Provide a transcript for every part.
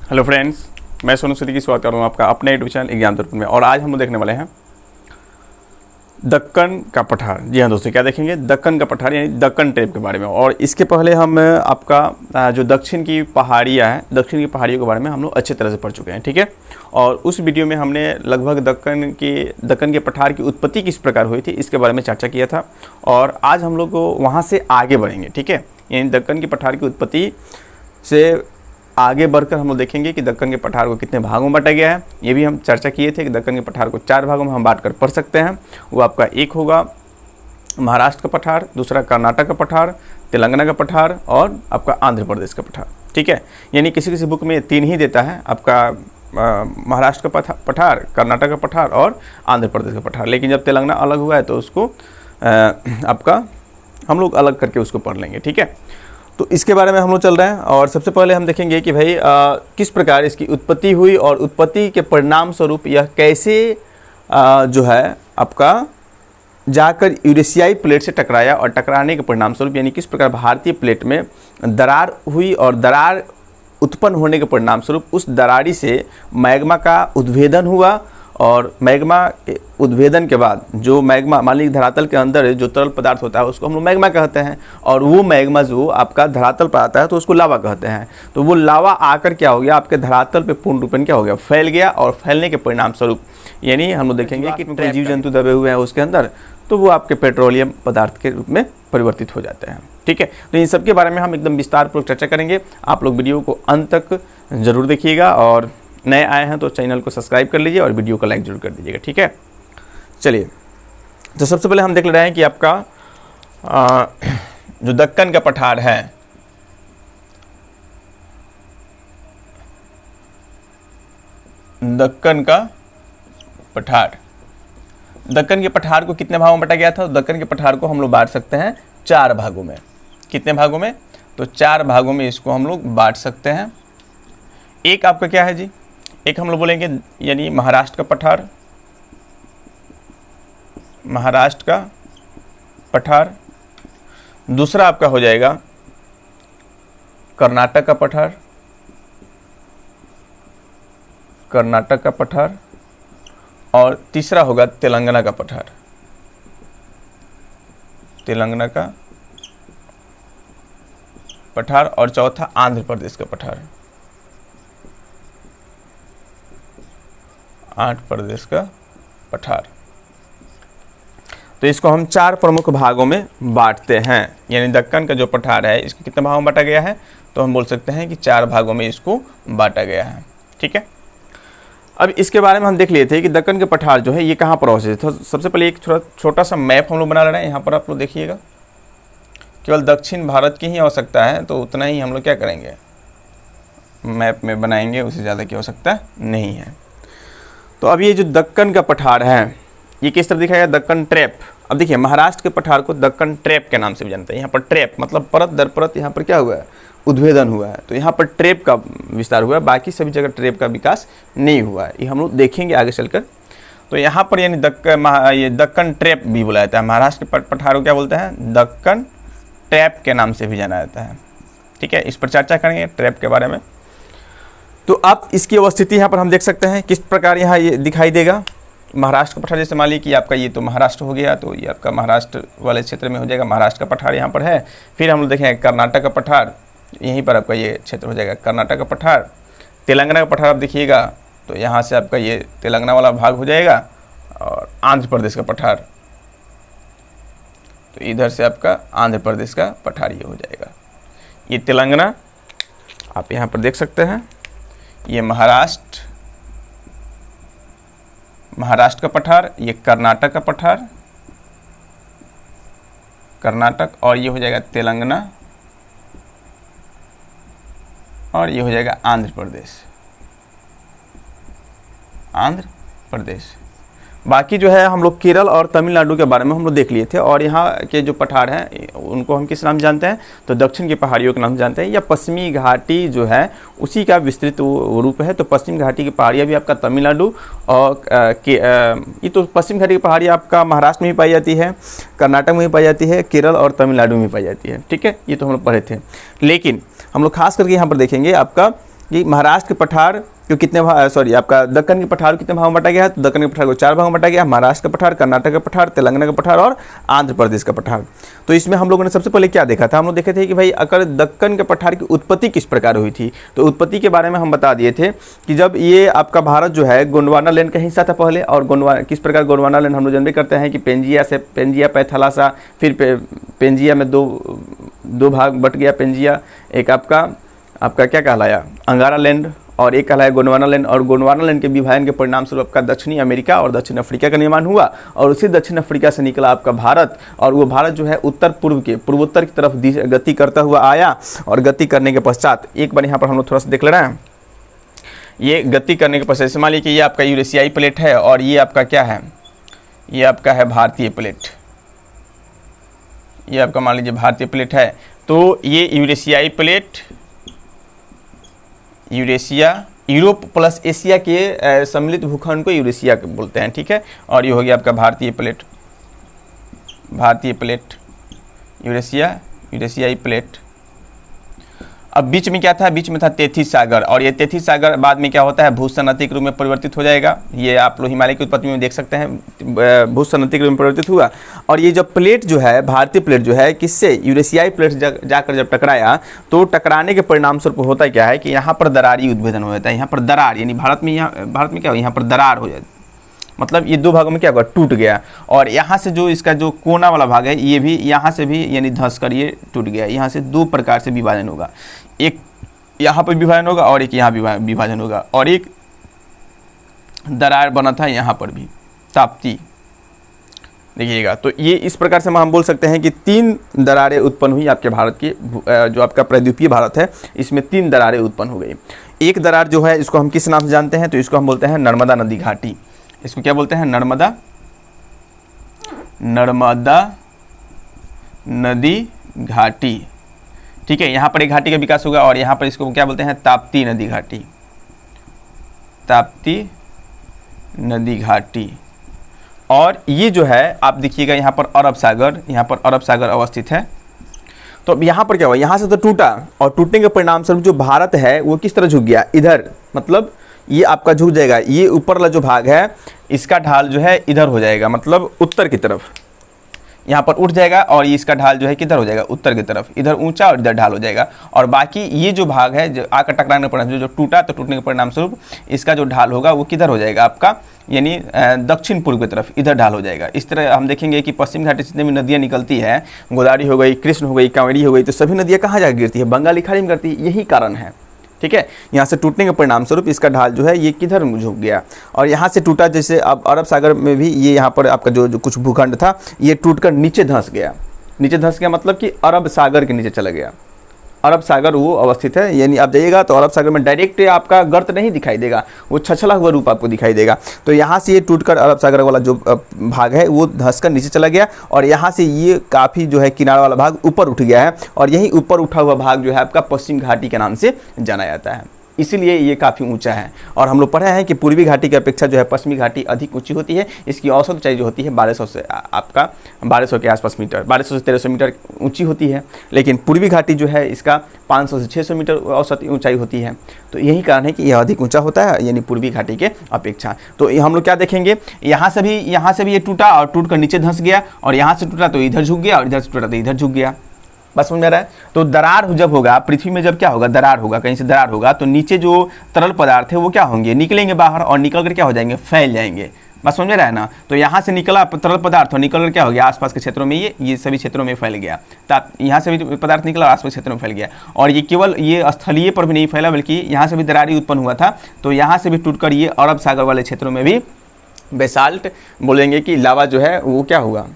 Hello friends, मैं सोनू सिद्दीकी स्वागत कर रहा हूँ आपका अपने यूट्यूब चैनल एग्जाम दर्पण में। और आज हम लोग देखने वाले हैं दक्कन का पठार। जी हाँ दोस्तों, क्या देखेंगे? दक्कन का पठार यानी दक्कन ट्रेप के बारे में। और इसके पहले हम आपका जो दक्षिण की पहाड़ियाँ हैं, दक्षिण की पहाड़ियों के बारे में हम लोग अच्छे तरह से पढ़ चुके हैं, ठीक है। और उस वीडियो में हमने लगभग दक्कन के पठार की उत्पत्ति किस प्रकार हुई थी इसके बारे में चर्चा किया था। और आज हम लोग वहाँ से आगे बढ़ेंगे, ठीक है। यानी दक्कन की पठार की उत्पत्ति से आगे बढ़कर हम लोग देखेंगे कि दक्कन के पठार को कितने भागों में बांटा गया है। ये भी हम चर्चा किए थे कि दक्कन के पठार को 4 भागों में हम बांट कर पढ़ सकते हैं। वो आपका एक होगा महाराष्ट्र का पठार, दूसरा कर्नाटक का पठार, तेलंगाना का पठार और आपका आंध्र प्रदेश का पठार, ठीक है। यानी किसी किसी बुक में 3 ही देता है, आपका महाराष्ट्र का पठार, कर्नाटक का पठार और आंध्र प्रदेश का पठार। लेकिन जब तेलंगाना अलग हुआ है तो उसको आपका हम लोग अलग करके उसको पढ़ लेंगे, ठीक है। तो इसके बारे में हम लोग चल रहे हैं। और सबसे पहले हम देखेंगे कि भाई किस प्रकार इसकी उत्पत्ति हुई और उत्पत्ति के परिणाम स्वरूप यह कैसे जो है आपका जाकर यूरेशियाई प्लेट से टकराया और टकराने के परिणाम स्वरूप यानी किस प्रकार भारतीय प्लेट में दरार हुई और दरार उत्पन्न होने के परिणाम स्वरूप उस दरारी से मैग्मा का उद्भेदन हुआ। और मैग्मा उद्भेदन के बाद जो मैग्मा मान लीजिए धरातल के अंदर जो तरल पदार्थ होता है उसको हम लोग मैग्मा कहते हैं। और वो मैग्मा जो आपका धरातल पर आता है तो उसको लावा कहते हैं। तो वो लावा आकर क्या हो गया, आपके धरातल पे पूर्ण रूपेण क्या हो गया, फैल गया। और फैलने के परिणाम स्वरूप यानी हम लोग देखेंगे कि कोई जीव जंतु दबे हुए हैं उसके अंदर, तो वो आपके पेट्रोलियम पदार्थ के रूप में परिवर्तित हो जाते हैं, ठीक है। तो इन सब के बारे में हम एकदम विस्तारपूर्वक चर्चा करेंगे। आप लोग वीडियो को अंत तक जरूर देखिएगा और नए आए हैं तो चैनल को सब्सक्राइब कर लीजिए और वीडियो को लाइक जरूर कर दीजिएगा, ठीक है। चलिए, तो सबसे पहले हम देख ले रहे हैं कि आपका जो दक्कन का पठार है, दक्कन का पठार, दक्कन के पठार को कितने भागों में बांटा गया था? दक्कन के पठार को हम लोग बांट सकते हैं 4 भागों में। कितने भागों में? तो 4 भागों में इसको हम लोग बांट सकते हैं। एक आपका क्या है जी, एक हम लोग बोलेंगे यानी महाराष्ट्र का पठार, महाराष्ट्र का पठार। दूसरा आपका हो जाएगा कर्नाटक का पठार, कर्नाटक का पठार। और तीसरा होगा तेलंगाना का पठार, तेलंगाना का पठार। और चौथा आंध्र प्रदेश का पठार, आंध्र प्रदेश का पठार। तो इसको हम 4 प्रमुख भागों में बांटते हैं। यानी दक्कन का जो पठार है इसको कितने भागों में बांटा गया है? तो हम बोल सकते हैं कि 4 भागों में इसको बांटा गया है, ठीक है। अब इसके बारे में हम देख लिए थे कि दक्कन के पठार जो है ये कहाँ पर अवस्थित है। तो सबसे पहले एक छोटा सा मैप हम लोग बना रहे हैं। यहाँ पर आप लोग देखिएगा, केवल दक्षिण भारत की ही आवश्यकता है तो उतना ही हम लोग क्या करेंगे, मैप में बनाएंगे, उससे ज़्यादा की आवश्यकता नहीं है। तो अब ये जो दक्कन का पठार है ये किस तरह दिखाएगा, दक्कन ट्रैप। अब देखिए, महाराष्ट्र के पठार को दक्कन ट्रैप के नाम से भी जानते हैं। यहाँ पर ट्रैप मतलब परत दर परत यहाँ पर क्या हुआ है, उद्भेदन हुआ है। तो यहाँ पर ट्रैप का विस्तार हुआ है, बाकी सभी जगह ट्रैप का विकास नहीं हुआ है। ये हम लोग देखेंगे आगे चलकर। तो यहाँ पर यानी ये दक्कन ट्रैप भी बुलाया जाता है। महाराष्ट्र के पठार को क्या बोलते हैं, दक्कन ट्रैप के नाम से भी जाना जाता है, ठीक है। इस पर चर्चा करेंगे ट्रैप के बारे में। तो अब इसकी अवस्थिति यहाँ पर हम देख सकते हैं किस प्रकार यहाँ ये दिखाई देगा। महाराष्ट्र का पठार, जैसे मान लीजिए कि आपका ये तो महाराष्ट्र हो गया, तो ये आपका महाराष्ट्र वाले क्षेत्र में हो जाएगा। महाराष्ट्र का पठार यहाँ पर है। फिर हम लोग देखेंगे कर्नाटक का पठार, यहीं पर आपका ये क्षेत्र हो जाएगा कर्नाटक का पठार। तेलंगाना का पठार आप देखिएगा तो यहाँ से आपका ये तेलंगाना वाला भाग हो जाएगा। और आंध्र प्रदेश का पठार, तो इधर से आपका आंध्र प्रदेश का पठार ये हो जाएगा। ये तेलंगाना आप यहाँ पर देख सकते हैं। ये महाराष्ट्र का पठार, ये कर्नाटक का पठार, कर्नाटक। और ये हो जाएगा तेलंगाना और ये हो जाएगा आंध्र प्रदेश, आंध्र प्रदेश। बाकी जो है हम लोग केरल और तमिलनाडु के बारे में हम लोग देख लिए थे। और यहाँ के जो पठार हैं उनको हम किस नाम जानते हैं, तो दक्षिण की पहाड़ियों के नाम जानते हैं। या पश्चिमी घाटी जो है उसी का विस्तृत रूप है। तो पश्चिम घाटी की पहाड़ियाँ भी आपका तमिलनाडु और ये तो पश्चिम घाटी की पहाड़ियाँ आपका महाराष्ट्र में भी पाई जाती है, कर्नाटक में भी पाई जाती है, केरल और तमिलनाडु में भी पाई जाती है, ठीक है। ये तो हम लोग पढ़े थे। लेकिन हम लोग खास करके यहाँ पर देखेंगे आपका कि महाराष्ट्र के पठार को कितने आपका दक्कन के पठार को कितने भागों में बांटा गया है, तो दक्कन के पठार को 4 भागों में बांटा गया, महाराष्ट्र का पठार, कर्नाटक का पठार, तेलंगाना का पठार और आंध्र प्रदेश का पठार। तो इसमें हम लोगों ने सबसे पहले क्या देखा था, हम लोग देखे थे कि भाई अगर दक्कन के पठार की उत्पत्ति किस प्रकार हुई थी। तो उत्पत्ति के बारे में हम बता दिए थे कि जब ये आपका भारत जो है गोंडवाना लैंड का हिस्सा था पहले, और किस प्रकार गोंडवाना लैंड हम लोग जानते करते हैं कि पेंजिया पैथालासा, फिर पेंजिया में दो भाग बट गया पेंजिया, एक आपका क्या कहलाया अंगारा लैंड, और एक कहलाया गोंडवाना लैंड। और गोंडवाना लैंड के विभाजन के परिणाम स्वरूप आपका दक्षिणी अमेरिका और दक्षिण अफ्रीका का निर्माण हुआ, और उसी दक्षिण अफ्रीका से निकला आपका भारत, और वो भारत जो है पूर्वोत्तर की तरफ गति करता हुआ आया। और गति करने के पश्चात एक बार यहाँ पर हम लोग थोड़ा सा देख ले रहे हैं, ये गति करने के पश्चात मान लीजिए कि ये आपका यूरेशियाई प्लेट है, और ये आपका क्या है, ये आपका है भारतीय प्लेट, ये आपका मान लीजिए भारतीय प्लेट है। तो ये यूरेशियाई plate, Eurasia Europe plus Asia के सम्मिलित भूखंड को यूरेशिया बोलते हैं, ठीक है। और ये हो गया आपका भारतीय प्लेट, यूरेशियाई प्लेट। अब बीच में क्या था, बीच में था तेथिस सागर, और ये तेथिस सागर बाद में क्या होता है भूसैनतिक रूप में परिवर्तित हो जाएगा। ये आप लोग हिमालय की उत्पत्ति में देख सकते हैं, भूसैनतिक रूप में परिवर्तित हुआ। और ये जब प्लेट जो है भारतीय प्लेट जो है किससे यूरेशियाई प्लेट जाकर जब टकराया, तो टकराने के परिणाम स्वरूप होता क्या है कि यहाँ पर दरारी उद्भेदन हो जाता है। यहाँ पर दरार यानी भारत में क्या हो, यहाँ पर दरार हो जाती है, मतलब ये दो भागों में क्या होगा टूट गया। और यहाँ से जो इसका जो कोना वाला भाग है ये भी यहाँ से भी यानी धंस कर ये टूट गया। यहाँ से दो प्रकार से विभाजन होगा, एक यहाँ पर विभाजन होगा और एक यहाँ विभाजन होगा, और एक दरार बना था यहाँ पर भी ताप्ती, देखिएगा। तो ये इस प्रकार से हम बोल सकते हैं कि 3 दरारें उत्पन्न हुई आपके भारत की, जो आपका प्रायद्वीपीय भारत है इसमें 3 दरारें उत्पन्न हो गई। एक दरार जो है इसको हम किस नाम से जानते हैं, तो इसको हम बोलते हैं नर्मदा नदी घाटी। इसको क्या बोलते हैं, नर्मदा नदी घाटी, ठीक है। यहाँ पर एक घाटी का विकास होगा, और यहाँ पर इसको क्या बोलते हैं ताप्ती नदी घाटी, ताप्ती नदी घाटी। और ये जो है आप देखिएगा यहाँ पर अरब सागर अवस्थित है। तो अब यहाँ पर क्या हुआ, यहाँ से तो टूटा, और टूटने के परिणाम स्वरूप जो भारत है वो किस तरह झुक गया, इधर, मतलब ये आपका झुक जाएगा। ये ऊपर वाला जो भाग है इसका ढाल जो है इधर हो जाएगा, मतलब उत्तर की तरफ यहाँ पर उठ जाएगा, और ये इसका ढाल जो है किधर हो जाएगा, उत्तर की तरफ, इधर ऊंचा और इधर ढाल हो जाएगा। और बाकी ये जो भाग है जो आकर टकराने पर जो टूटा, तो टूटने के परिणाम स्वरूप इसका जो ढाल होगा वो किधर हो जाएगा आपका, यानी दक्षिण पूर्व की तरफ इधर ढाल हो जाएगा। इस तरह हम देखेंगे कि पश्चिम घाटी से जितनी भी नदियाँ निकलती है, गोदावरी हो गई, कृष्ण हो गई, कांवड़ी हो गई, तो सभी नदियाँ कहाँ जाकर गिरती है, बंगाली खाड़ी में गिरती है। यही कारण है, ठीक है। यहाँ से टूटने के परिणाम स्वरूप इसका ढाल जो है ये किधर झुक गया, और यहाँ से टूटा, जैसे अब अरब सागर में भी ये यहाँ पर आपका जो कुछ भूखंड था ये टूटकर नीचे धंस गया। मतलब कि अरब सागर के नीचे चला गया। अरब सागर वो अवस्थित है, यानी आप जाइएगा तो अरब सागर में डायरेक्ट आपका गर्त नहीं दिखाई देगा, वो छछला हुआ रूप आपको दिखाई देगा। तो यहाँ से ये टूटकर अरब सागर वाला जो भाग है वो धंसकर नीचे चला गया, और यहाँ से ये काफ़ी जो है किनारा वाला भाग ऊपर उठ गया है, और यही ऊपर उठा हुआ भाग जो है आपका पश्चिम घाटी के नाम से जाना जाता है, इसीलिए ये काफ़ी ऊंचा है। और हम लोग पढ़े हैं कि पूर्वी घाटी की अपेक्षा जो है पश्चिमी घाटी अधिक ऊंची होती है। इसकी औसत ऊंचाई जो होती है 1200 से आपका 1200 के आसपास मीटर, 1200 से 1300 मीटर ऊंची होती है, लेकिन पूर्वी घाटी जो है इसका 500 से 600 मीटर औसत ऊंचाई होती है। तो यही कारण है कि यह अधिक ऊंचा होता है, यानी पूर्वी घाटी के अपेक्षा। तो हम लोग क्या देखेंगे, यहाँ से भी ये टूटा और टूट कर नीचे धंस गया, और यहाँ से टूटा तो इधर झुक गया, और इधर से टूटा तो इधर झुक गया। बस समझ में आ रहा है। तो दरार जब होगा पृथ्वी में, जब क्या होगा दरार होगा, कहीं से दरार होगा, तो नीचे जो तरल पदार्थ है वो क्या होंगे, निकलेंगे बाहर, और निकल कर क्या हो जाएंगे, फैल जाएंगे। बस समझ में रहा है ना। तो यहाँ से निकला तरल पदार्थ और निकल कर क्या हो गया, आसपास के क्षेत्रों में ये सभी क्षेत्रों में फैल गया। तो यहाँ से भी पदार्थ निकला, आसपास क्षेत्रों में फैल गया। और ये केवल ये स्थलीय पर भी नहीं फैला, बल्कि यहाँ से भी दरारी उत्पन्न हुआ था। तो यहाँ से भी टूटकर ये अरब सागर वाले क्षेत्रों में भी बेसाल्ट बोलेंगे कि लावा जो है वो क्या हुआ,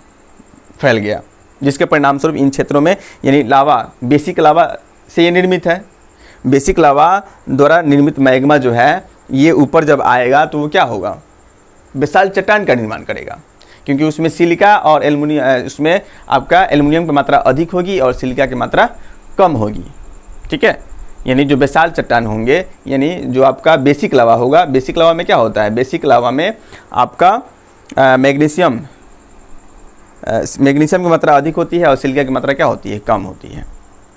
फैल गया, जिसके परिणाम स्वरूप इन क्षेत्रों में, यानी लावा बेसिक लावा से ये निर्मित है। बेसिक लावा द्वारा निर्मित मैग्मा जो है ये ऊपर जब आएगा तो वो क्या होगा, बेसाल्ट चट्टान का निर्माण करेगा, क्योंकि उसमें सिलिका और एल्युमिनियम, उसमें आपका एल्युमिनियम की मात्रा अधिक होगी और सिलिका की मात्रा कम होगी, ठीक है। यानी जो बेसाल्ट चट्टान होंगे, यानी जो आपका बेसिक लावा होगा, बेसिक लावा में क्या होता है, बेसिक लावा में आपका मैग्नीशियम की मात्रा अधिक होती है और सिलिका की मात्रा क्या होती है, कम होती है,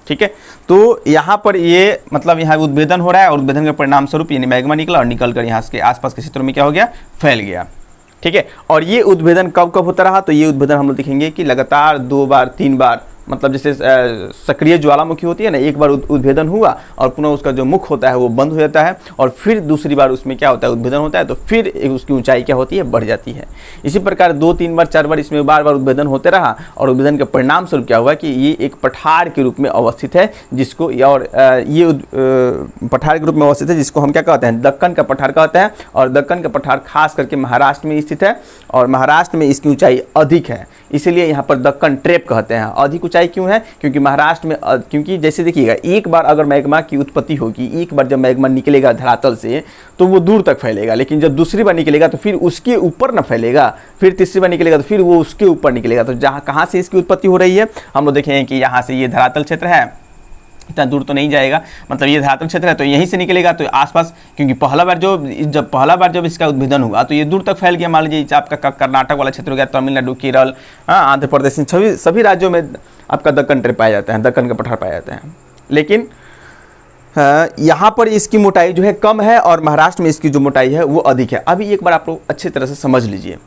ठीक है। तो यहाँ पर ये मतलब यहाँ उद्भेदन हो रहा है और उद्भेदन के परिणाम स्वरूप यानी मैग्मा निकला और निकल कर यहाँ के आसपास के क्षेत्रों में क्या हो गया, फैल गया। ठीक है। और ये उद्भेदन कब कब होता रहा, तो ये उद्भेदन हम लोग देखेंगे कि लगातार 2 बार 3 बार, मतलब जैसे सक्रिय ज्वालामुखी होती है ना, एक बार उद्भेदन हुआ और पुनः उसका जो मुख होता है वो बंद हो जाता है और फिर दूसरी बार उसमें क्या होता है, उद्भेदन होता है, तो फिर उसकी ऊंचाई क्या होती है, बढ़ जाती है। इसी प्रकार 2 3 बार 4 बार इसमें बार बार उद्भेदन होते रहा और उद्भेदन के परिणाम स्वरूप क्या हुआ कि ये एक पठार के रूप में अवस्थित है, जिसको और ये पठार के रूप में अवस्थित है, जिसको हम क्या कहते हैं, दक्कन का पठार कहते हैं। और दक्कन का पठार खास करके महाराष्ट्र में स्थित है और महाराष्ट्र में इसकी ऊंचाई अधिक है, इसीलिए यहाँ पर दक्कन ट्रैप कहते हैं। अधिक ऊंचाई क्यों है, क्योंकि महाराष्ट्र में, क्योंकि जैसे देखिएगा एक बार अगर मैग्मा की उत्पत्ति होगी, एक बार जब मैग्मा निकलेगा धरातल से तो वो दूर तक फैलेगा, लेकिन जब दूसरी बार निकलेगा तो फिर उसके ऊपर न फैलेगा, फिर तीसरी बार निकलेगा तो फिर वो उसके ऊपर निकलेगा। तो जहाँ कहाँ से इसकी उत्पत्ति हो रही है, हम लोग देखेंगे कि यहाँ से ये धरातल क्षेत्र है, इतना दूर तो नहीं जाएगा, मतलब ये धरातल क्षेत्र है तो यहीं से निकलेगा, तो आसपास, क्योंकि पहला बार जब इसका उद्भेदन हुआ तो ये दूर तक फैल गया। मान लीजिए आपका कर्नाटक वाला क्षेत्र हो गया, तमिलनाडु, केरल, आंध्र प्रदेश, सभी राज्यों में आपका दक्कन ट्रैप पाया जाता है, दक्कन का पठार पाया जाता है। लेकिन यहाँ पर इसकी मोटाई जो है कम है और महाराष्ट्र में इसकी जो मोटाई है वो अधिक है। अभी एक बार आप लोग अच्छी तरह से समझ लीजिए,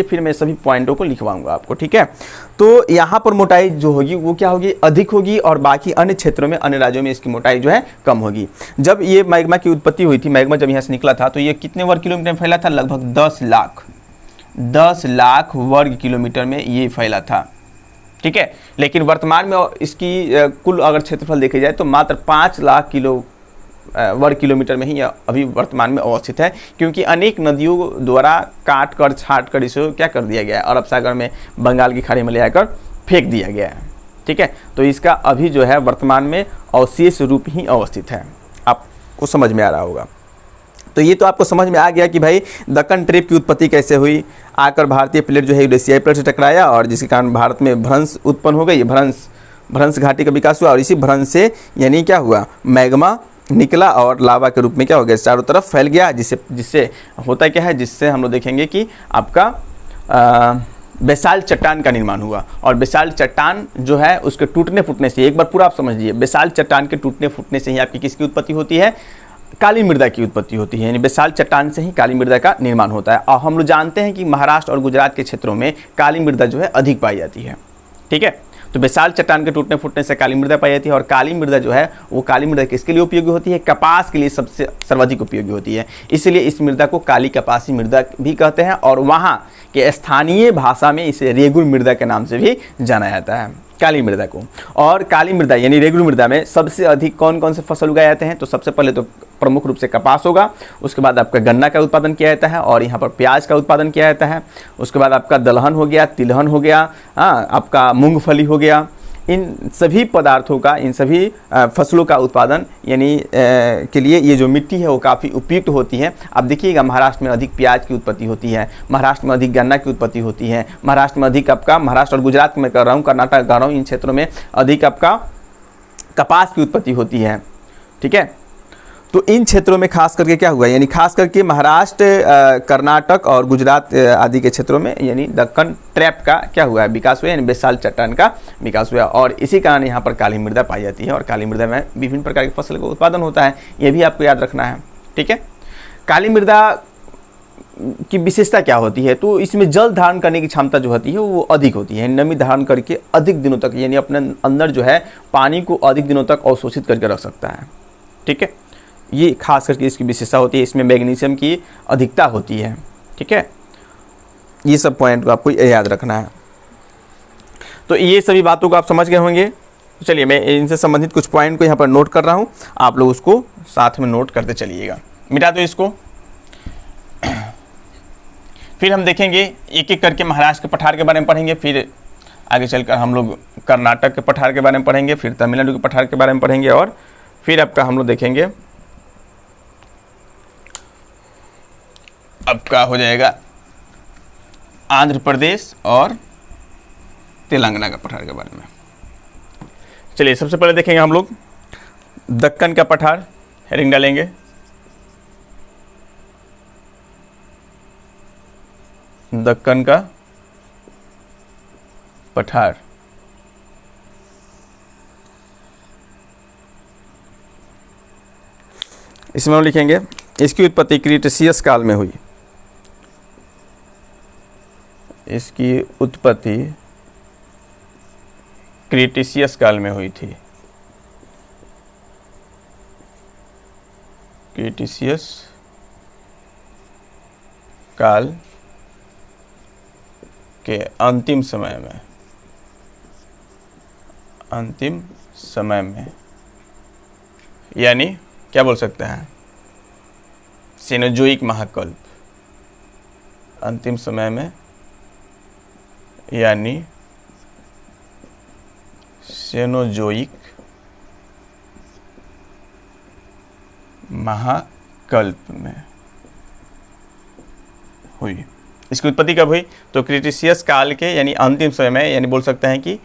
फिर मैं सभी पॉइंटों को लिखवाऊंगा आपको, ठीक है। तो यहाँ पर मोटाई जो होगी वो क्या होगी, अधिक होगी और बाकी अन्य क्षेत्रों में, अन्य राज्यों में इसकी मोटाई जो है कम होगी। जब ये मैग्मा की उत्पत्ति हुई थी, मैग्मा जब यहाँ से निकला था तो ये कितने वर्ग किलोमीटर में फैला था, लगभग 10 लाख वर्ग किलोमीटर में ये फैला था, ठीक है। लेकिन वर्तमान में इसकी कुल अगर क्षेत्रफल देखे जाए तो मात्र 5 लाख वर्ग किलोमीटर में ही अभी वर्तमान में अवस्थित है, क्योंकि अनेक नदियों द्वारा काट कर छाट कर इसे क्या कर दिया गया है, अरब सागर में, बंगाल की खाड़ी में ले आकर फेंक दिया गया है, ठीक है। तो इसका अभी जो है वर्तमान में अवशेष रूप ही अवस्थित है, आपको समझ में आ रहा होगा। तो ये तो आपको समझ में आ गया कि भाई दक्कन ट्रैप की उत्पत्ति कैसे हुई, आकर भारतीय प्लेट जो है यूरेशियाई प्लेट से टकराया और जिसके कारण भारत में भ्रंश उत्पन्न हो गई, भ्रंश घाटी का विकास हुआ और इसी भ्रंश से यानी क्या हुआ, मैग्मा निकला और लावा के रूप में क्या हो गया, चारों तरफ फैल गया, जिससे होता क्या है, जिससे हम लोग देखेंगे कि आपका बेसाल्ट चट्टान का निर्माण हुआ। और बेसाल्ट चट्टान जो है उसके टूटने फूटने से, एक बार पूरा आप समझिए, बेसाल्ट चट्टान के टूटने फूटने से ही आपकी किसकी उत्पत्ति होती है, काली मृदा की उत्पत्ति होती है, यानी बेसाल्ट चट्टान से ही काली मृदा का निर्माण होता है। और हम लोग जानते हैं कि महाराष्ट्र और गुजरात के क्षेत्रों में काली मृदा जो है अधिक पाई जाती है, ठीक है। तो बेसाल्ट चट्टान के टूटने फूटने से काली मृदा पाई जाती है और काली मृदा जो है वो काली मृदा किसके लिए उपयोगी होती है, कपास के लिए सबसे सर्वाधिक उपयोगी होती है, इसलिए इस मृदा को काली कपासी मृदा भी कहते हैं और वहाँ के स्थानीय भाषा में इसे रेगुर मृदा के नाम से भी जाना जाता है, काली मृदा को। और काली मृदा यानी रेगुर मृदा में सबसे अधिक कौन कौन से फसल उगाए जाते हैं, तो सबसे पहले तो प्रमुख रूप से कपास होगा, उसके बाद आपका गन्ना का उत्पादन किया जाता है और यहाँ पर प्याज का उत्पादन किया जाता है, उसके बाद आपका दलहन हो गया, तिलहन हो गया, आपका मूंगफली हो गया। इन सभी पदार्थों का, इन सभी फसलों का उत्पादन यानी के लिए ये जो मिट्टी है वो काफ़ी उपयुक्त होती है। अब देखिएगा महाराष्ट्र में अधिक प्याज की उत्पत्ति होती है, महाराष्ट्र में अधिक गन्ना की उत्पत्ति होती है, महाराष्ट्र में अधिक आपका, महाराष्ट्र और गुजरात में कर रहा हूँ, कर्नाटक कर रहा हूँ, इन क्षेत्रों में अधिक आपका कपास की उत्पत्ति होती है, ठीक है। तो इन क्षेत्रों में खास करके क्या हुआ, यानी खास करके महाराष्ट्र, कर्नाटक और गुजरात आदि के क्षेत्रों में यानी दक्कन ट्रैप का क्या हुआ है, विकास हुआ, यानी बेसाल्ट चट्टान का विकास हुआ और इसी कारण यहाँ पर काली मृदा पाई जाती है और काली मृदा में विभिन्न प्रकार की फसल का उत्पादन होता है, ये भी आपको याद रखना है, ठीक है। काली मृदा की विशेषता क्या होती है, तो इसमें जल धारण करने की क्षमता जो होती है वो अधिक होती है, नमी धारण करके अधिक दिनों तक यानी अपने अंदर जो है पानी को अधिक दिनों तक अवशोषित करके रख सकता है, ठीक है। ये खास करके इसकी विशेषता होती है, इसमें मैग्नीशियम की अधिकता होती है, ठीक है। ये सब पॉइंट को आपको याद रखना है। तो ये सभी बातों को आप समझ गए होंगे। तो चलिए मैं इनसे संबंधित कुछ पॉइंट को यहाँ पर नोट कर रहा हूँ, आप लोग उसको साथ में नोट करते चलिएगा। मिटा दो इसको। फिर हम देखेंगे एक एक करके महाराष्ट्र के पठार के बारे में पढ़ेंगे, फिर आगे चलकर हम लोग कर्नाटक के पठार के बारे में पढ़ेंगे, फिर तमिलनाडु के पठार के बारे में पढ़ेंगे और फिर आपका हम लोग देखेंगे आपका हो जाएगा आंध्र प्रदेश और तेलंगाना का पठार के बारे में। चलिए सबसे पहले देखेंगे हम लोग दक्कन का पठार, हेडिंग डालेंगे दक्कन का पठार। इसमें हम लिखेंगे इसकी उत्पत्ति क्रीटेशियस काल में हुई। इसकी उत्पत्ति क्रीटेशियस काल में हुई थी। क्रीटेशियस काल के अंतिम समय में यानी क्या बोल सकते हैं, सेनोजोइक महाकल्प, अंतिम समय में यानी सेनोजोइक महाकल्प में हुई। इसकी उत्पत्ति कब हुई? तो क्रीटेशियस काल के यानी अंतिम समय में, यानी बोल सकते हैं कि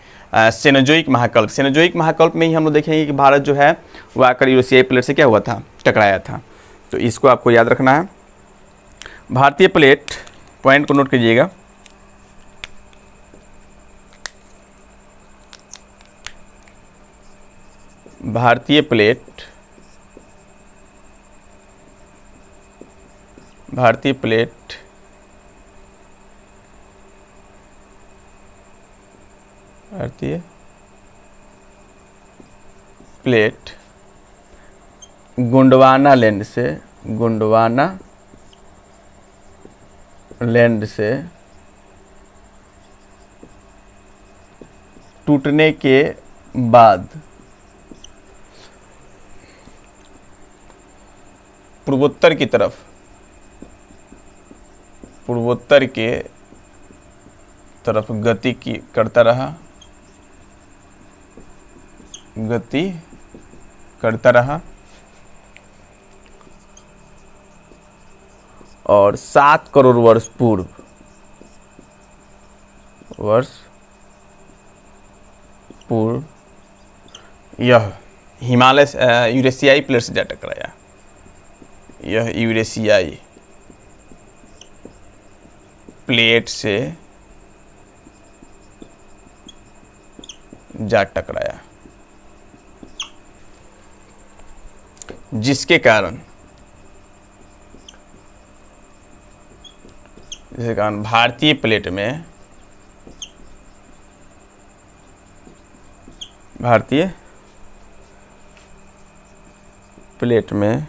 सेनोजोइक महाकल्प। सेनोजोइक महाकल्प में ही हम लोग देखेंगे कि भारत जो है वह आकर यूरेशियाई प्लेट से क्या हुआ था, टकराया था। तो इसको आपको याद रखना है। भारतीय प्लेट, पॉइंट को नोट कीजिएगा, भारतीय प्लेट गोंडवाना लैंड से टूटने के बाद पूर्वोत्तर के तरफ गति करता रहा और 7 करोड़ वर्ष पूर्व यह हिमालय यूरेशियाई प्लेट से जा टकराया। यह यूरेशियाई प्लेट से जा टकराया, जिसके कारण भारतीय प्लेट में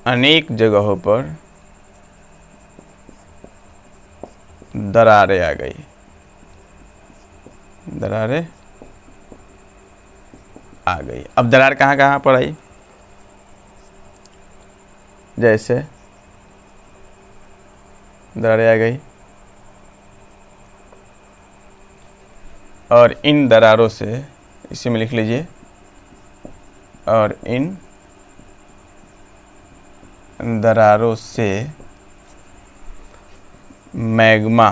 अनेक जगहों पर दरारें आ गई। अब दरार कहाँ पर आई? जैसे दरारें आ गई और इन दरारों से, इसी में लिख लीजिए, और इन दरारों से मैग्मा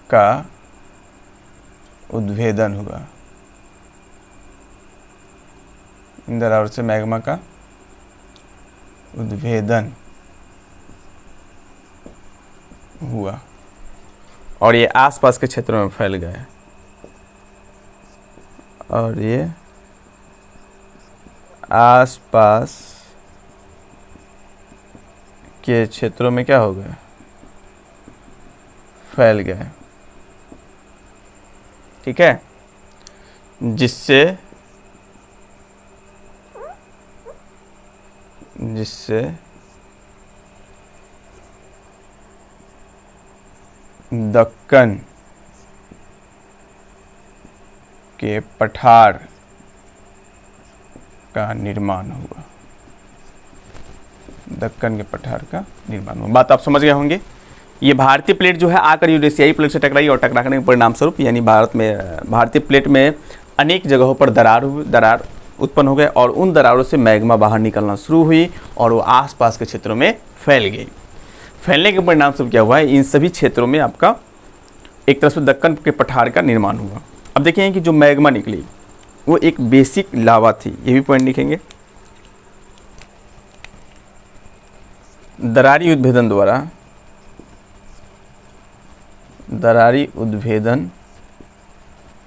का उद्भेदन हुआ। इन दरारों से मैग्मा का उद्भेदन हुआ और ये आसपास के क्षेत्रों में फैल गए। और ये आसपास के क्षेत्रों में क्या हो गए? फैल गए। ठीक है, जिससे दक्कन के पठार का निर्माण हुआ। दक्कन के पठार का निर्माण हुआ। बात आप समझ गए होंगे। ये भारतीय प्लेट जो है आकर यूरेशियाई प्लेट से टकराई और टकराने के परिणाम स्वरूप यानी भारतीय प्लेट में अनेक जगहों पर दरार उत्पन्न हो गए और उन दरारों से मैग्मा बाहर निकलना शुरू हुई और वो आसपास के क्षेत्रों में फैल गई। फैलने के परिणाम स्वरूप क्या हुआ है, इन सभी क्षेत्रों में आपका एक तरह से दक्कन के पठार का निर्माण हुआ। अब देखें कि जो मैग्मा निकली वो एक बेसिक लावा थी, ये भी पॉइंट लिखेंगे। दरारी उद्भेदन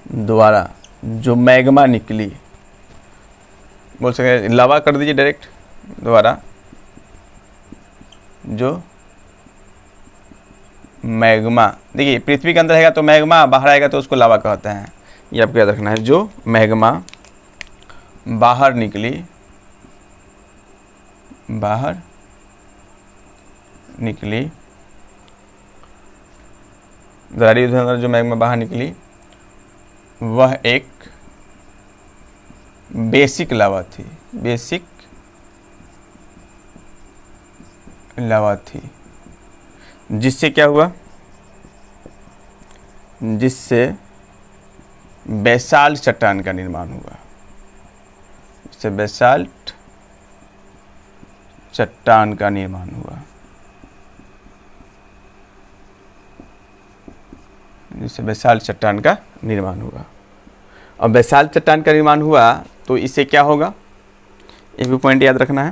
द्वारा जो मैग्मा निकली, बोल सके लावा कर दीजिए डायरेक्ट, द्वारा जो मैग्मा, देखिए पृथ्वी के अंदर रहेगा तो मैग्मा, बाहर आएगा तो उसको लावा कहते हैं, ये आपको याद रखना है। जो मैग्मा बाहर निकली, बाहर निकली, दरारी उद्भेदन जो मैग्मा बाहर निकली वह एक बेसिक लावा थी, बेसिक लावा थी, जिससे क्या हुआ, जिससे बेसाल्ट चट्टान का निर्माण हुआ, जिससे बेसाल्ट चट्टान का निर्माण हुआ, जिससे बेसाल्ट चट्टान का निर्माण हुआ। अब बेसाल्ट चट्टान का निर्माण हुआ तो इससे क्या होगा, एक भी पॉइंट याद रखना है।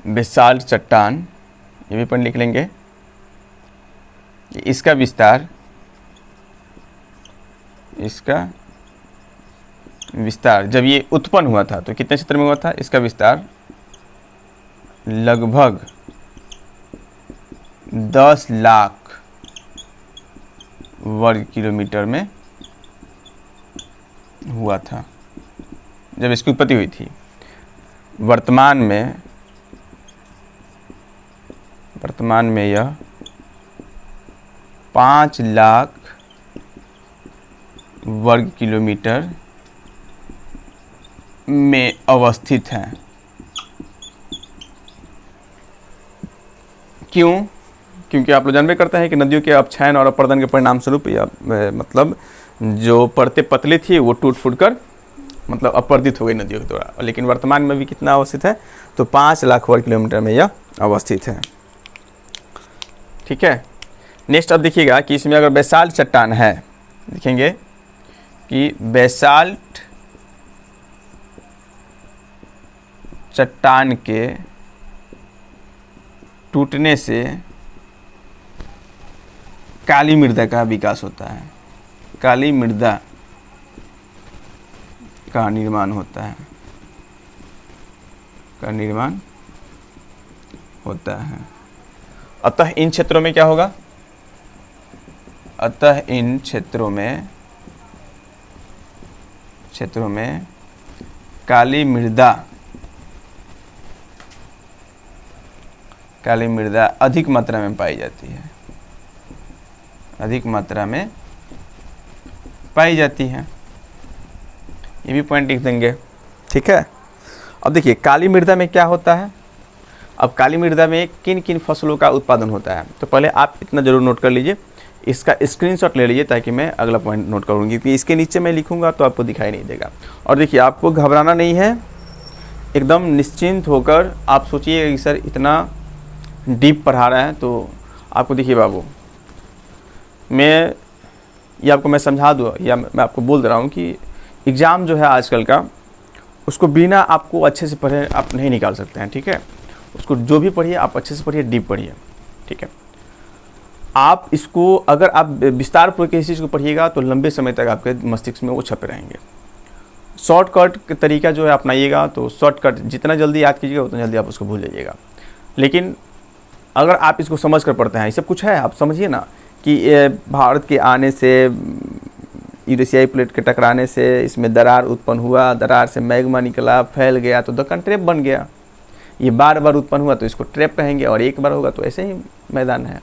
बेसाल्ट चट्टान, ये भी पॉइंट लिख लेंगे, इसका विस्तार, इसका विस्तार जब ये उत्पन्न हुआ था तो कितने क्षेत्र में हुआ था, इसका विस्तार लगभग 10 लाख वर्ग किलोमीटर में हुआ था जब इसकी उत्पत्ति हुई थी। वर्तमान में यह 5 लाख वर्ग किलोमीटर में अवस्थित है। क्यों? क्योंकि आप लोग जानबे करते हैं कि नदियों के अपक्षयन और अपर्दन के परिणाम स्वरूप या मतलब जो परतें पतली थी वो टूट फूट कर मतलब अपर्दित हो गई नदियों के द्वारा, लेकिन वर्तमान में भी कितना अवस्थित है, तो 5 लाख वर्ग किलोमीटर में यह अवस्थित है। ठीक है, नेक्स्ट अब देखिएगा कि इसमें अगर बेसाल्ट चट्टान है, देखेंगे कि बेसाल्ट चट्टान के टूटने से काली मृदा का विकास होता है, काली मृदा का निर्माण होता है, का निर्माण होता है। अतः इन क्षेत्रों में क्या होगा, अतः इन क्षेत्रों में काली मृदा अधिक मात्रा में पाई जाती है, अधिक मात्रा में पाई जाती है। ये भी पॉइंट लिख देंगे। ठीक है, अब देखिए काली मृदा में क्या होता है। अब काली मृदा में किन किन फसलों का उत्पादन होता है, तो पहले आप इतना जरूर नोट कर लीजिए, इसका स्क्रीनशॉट ले लीजिए ताकि मैं अगला पॉइंट नोट करूँगी, क्योंकि इसके नीचे मैं लिखूंगा तो आपको दिखाई नहीं देगा। और देखिए आपको घबराना नहीं है, एकदम निश्चिंत होकर आप सोचिए कि सर इतना डीप पढ़ा रहे हैं, तो आपको देखिए बाबू ये आपको मैं समझा दूँ या मैं आपको बोल दे रहा हूँ कि एग्ज़ाम जो है आजकल का, उसको बिना आपको अच्छे से पढ़े आप नहीं निकाल सकते हैं। ठीक है, उसको जो भी पढ़िए आप अच्छे से पढ़िए, डीप पढ़िए। ठीक है, आप इसको अगर आप विस्तार पूर्वक किसी चीज़ को पढ़िएगा तो लंबे समय तक आपके मस्तिष्क में वो छपे रहेंगे। शॉर्टकट का तरीका जो है अपनाइएगा तो शॉर्टकट जितना जल्दी याद कीजिएगा उतना जल्दी आप उसको भूल जाइएगा। लेकिन अगर आप इसको समझ कर पढ़ते हैं, ये सब कुछ है, आप समझिए ना कि भारत के आने से, यूरेशियाई प्लेट के टकराने से इसमें दरार उत्पन्न हुआ, दरार से मैग्मा निकला, फैल गया तो दक्कन ट्रैप बन गया। ये बार बार उत्पन्न हुआ तो इसको ट्रैप कहेंगे, और एक बार होगा तो ऐसे ही मैदान है।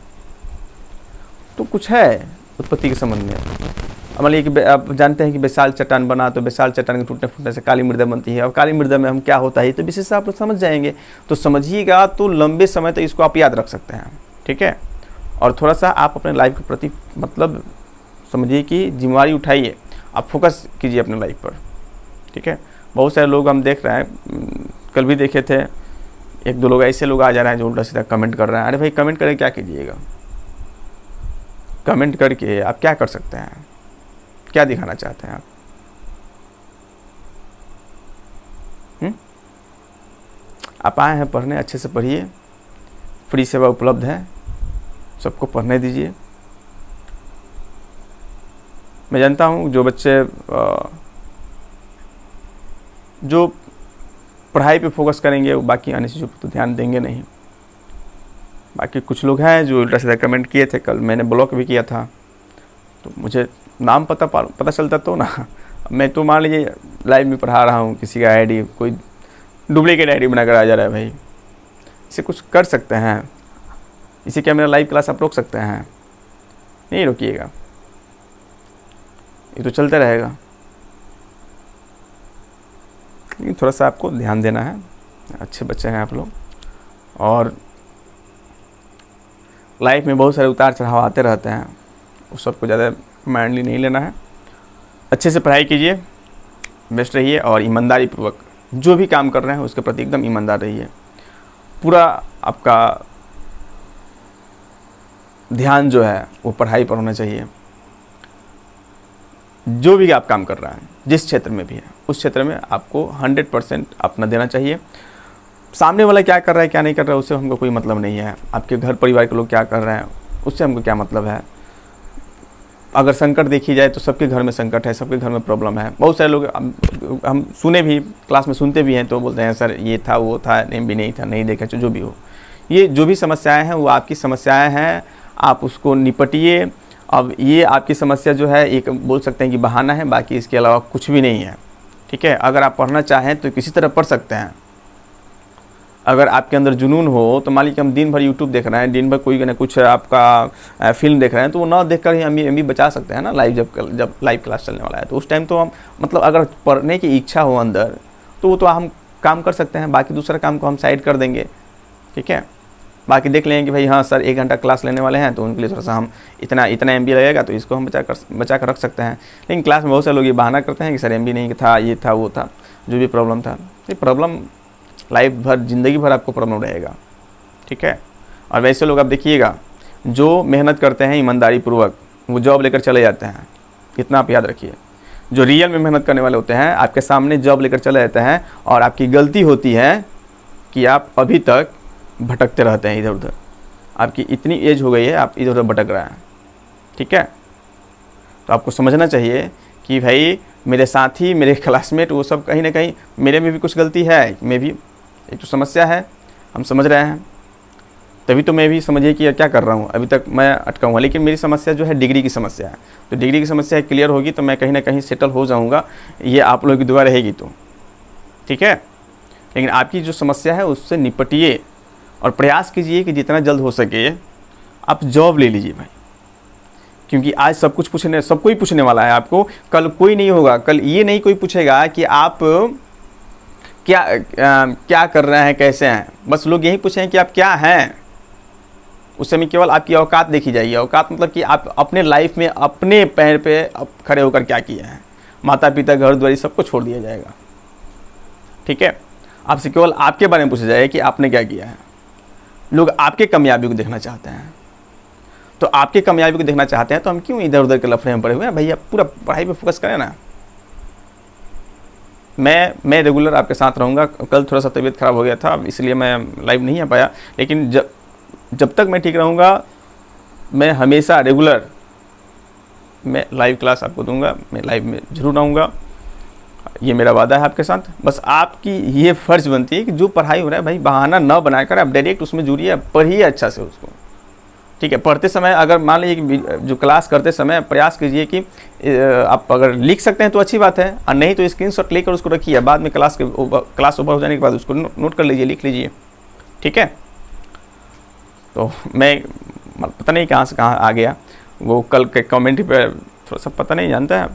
तो कुछ है उत्पत्ति के संबंध में। अब मान लीजिए कि आप जानते हैं कि बेसाल्ट चट्टान बना, तो बेसाल्ट चट्टान के टूटने फूटने से काली मृदा बनती है। और काली मृदा में हम क्या होता है तो विशेष आप लोग समझ जाएंगे, तो समझिएगा तो लंबे समय तक इसको आप याद रख सकते हैं। ठीक है, और थोड़ा सा आप अपने लाइफ के प्रति मतलब समझिए कि जिम्मेवारी उठाइए, आप फोकस कीजिए अपने लाइफ पर। ठीक है, बहुत सारे लोग हम देख रहे हैं, कल भी देखे थे, 1-2 लोग ऐसे लोग आ जा रहे हैं जो उल्टा सीधा कमेंट कर रहे हैं। अरे भाई कमेंट करके क्या कीजिएगा, कमेंट करके आप क्या कर सकते हैं, क्या दिखाना चाहते हैं आप? आप आए हैं पढ़ने, अच्छे से पढ़िए, फ्री सेवा उपलब्ध है, सबको पढ़ने दीजिए। मैं जानता हूँ जो बच्चे जो पढ़ाई पे फोकस करेंगे वो बाकी अन्य चीज़ों पर तो ध्यान देंगे नहीं। बाकी कुछ लोग हैं जो उल्टा सीधा कमेंट किए थे, कल मैंने ब्लॉक भी किया था, तो मुझे नाम पता चलता तो ना। मैं तो मान लीजिए लाइव में पढ़ा रहा हूँ, किसी का आईडी कोई डुप्लीकेट आईडी बनाकर आ जा रहा है। भाई इसे कुछ कर सकते हैं, इसे क्या मेरा लाइव क्लास आप रोक सकते हैं? नहीं रोकिएगा, ये तो चलता रहेगा। लेकिन थोड़ा सा आपको ध्यान देना है, अच्छे बच्चे हैं आप लोग, और लाइफ में बहुत सारे उतार चढ़ाव आते रहते हैं, उस सबको ज़्यादा माइंडली नहीं लेना है। अच्छे से पढ़ाई कीजिए, बेस्ट रहिए, और ईमानदारी पूर्वक जो भी काम कर रहे हैं उसके प्रति एकदम ईमानदार रहिए। पूरा आपका ध्यान जो है वो पढ़ाई पर होना चाहिए। जो भी आप काम कर रहे हैं, जिस क्षेत्र में भी है, उस क्षेत्र में आपको 100% अपना देना चाहिए। सामने वाला क्या कर रहा है क्या नहीं कर रहा है उससे हमको कोई मतलब नहीं है। आपके घर परिवार के लोग क्या कर रहे हैं उससे हमको क्या मतलब है। अगर संकट देखी जाए तो सबके घर में संकट है, सबके घर में प्रॉब्लम है। बहुत सारे लोग हम सुने भी, क्लास में सुनते भी हैं, तो बोलते हैं सर ये था वो था, नहीं भी नहीं था, नहीं देखा, जो भी हो। ये जो भी समस्याएं हैं वो आपकी समस्याएं हैं, आप उसको निपटिए। अब ये आपकी समस्या जो है एक बोल सकते हैं कि बहाना है, बाकी इसके अलावा कुछ भी नहीं है। ठीक है, अगर आप पढ़ना चाहें तो किसी तरह पढ़ सकते हैं। अगर आपके अंदर जुनून हो तो मान लीजिए हम दिन भर यूट्यूब देख रहे हैं, दिन भर कोई ना कुछ आपका फिल्म देख रहे हैं, तो वो ना देखकर ही हम भी बचा सकते हैं ना। लाइव जब लाइव क्लास चलने वाला है तो उस टाइम तो हम मतलब अगर पढ़ने की इच्छा हो अंदर तो वो तो हम काम कर सकते हैं, बाकी दूसरा काम को हम साइड कर देंगे। ठीक है, बाकी देख लेंगे कि भाई हाँ सर 1 घंटा क्लास लेने वाले हैं तो उनके लिए थोड़ा सा हम इतना MB लगेगा तो इसको हम बचा कर रख सकते हैं। लेकिन क्लास में बहुत सारे लोग ये बहाना करते हैं कि सर MB नहीं था, ये था वो था, जो भी प्रॉब्लम था। ये प्रॉब्लम लाइफ भर, ज़िंदगी भर आपको प्रॉब्लम रहेगा। ठीक है, और वैसे लोग आप देखिएगा जो मेहनत करते हैं ईमानदारी पूर्वक, वो जॉब लेकर चले जाते हैं। इतना आप याद रखिए, जो रियल में मेहनत करने वाले होते हैं आपके सामने जॉब लेकर चले जाते हैं, और आपकी गलती होती है कि आप अभी तक भटकते रहते हैं इधर उधर। आपकी इतनी एज हो गई है, आप इधर उधर भटक रहे हैं। ठीक है, तो आपको समझना चाहिए कि भाई मेरे साथी, मेरे क्लासमेट, वो सब कहीं ना कहीं मेरे में भी कुछ गलती है, मैं भी एक तो समस्या है, हम समझ रहे हैं। तभी तो मैं भी समझिए कि क्या कर रहा हूँ, अभी तक मैं अटका हुआ। लेकिन मेरी समस्या जो है डिग्री की समस्या है, तो डिग्री की समस्या क्लियर होगी तो मैं कहीं ना कहीं सेटल हो जाऊँगा, ये आप लोगों की दुआ रहेगी तो। ठीक है, लेकिन आपकी जो समस्या है उससे निपटिए और प्रयास कीजिए कि जितना जल्द हो सके आप जॉब ले लीजिए भाई। क्योंकि आज सब कोई पूछने वाला है आपको, कल कोई नहीं होगा। कल ये नहीं कोई पूछेगा कि आप क्या कर रहे हैं, कैसे हैं। बस लोग यही पूछेंगे कि आप क्या हैं। उस समय केवल आपकी औकात देखी जाएगी। औकात मतलब कि आप अपने लाइफ में अपने पैर पे खड़े होकर क्या किए हैं। माता पिता, घर द्वार सबको छोड़ दिया जाएगा। ठीक है, आपसे केवल आपके बारे में पूछा जाएगा कि आपने क्या किया है। लोग आपके कामयाबी को देखना चाहते हैं, तो आपके कामयाबी को देखना चाहते हैं तो हम क्यों इधर उधर के लफड़े में पड़े हुए हैं। भैया पूरा पढ़ाई पे फोकस करें ना। मैं रेगुलर आपके साथ रहूँगा। कल थोड़ा सा तबीयत ख़राब हो गया था, इसलिए मैं लाइव नहीं आ पाया। लेकिन जब तक मैं ठीक रहूँगा, मैं हमेशा रेगुलर मैं लाइव क्लास आपको दूंगा। मैं लाइव में ज़रूर आऊँगा, ये मेरा वादा है आपके साथ। बस आपकी ये फ़र्ज़ बनती है कि जो पढ़ाई हो रहा है भाई बहाना न बनाकर आप डायरेक्ट उसमें जुड़िए, पढ़िए अच्छा से उसको। ठीक है, पढ़ते समय अगर मान लीजिए कि जो क्लास करते समय प्रयास कीजिए कि आप अगर लिख सकते हैं तो अच्छी बात है, और नहीं तो स्क्रीनशॉट लेकर उसको रखिए। बाद में क्लास ओवर हो जाने के बाद उसको नोट कर लीजिए, लिख लीजिए। ठीक है, तो मैं पता नहीं कहाँ से कहाँ आ गया। वो कल के कमेंट्री पर थोड़ा सा पता नहीं, जानता है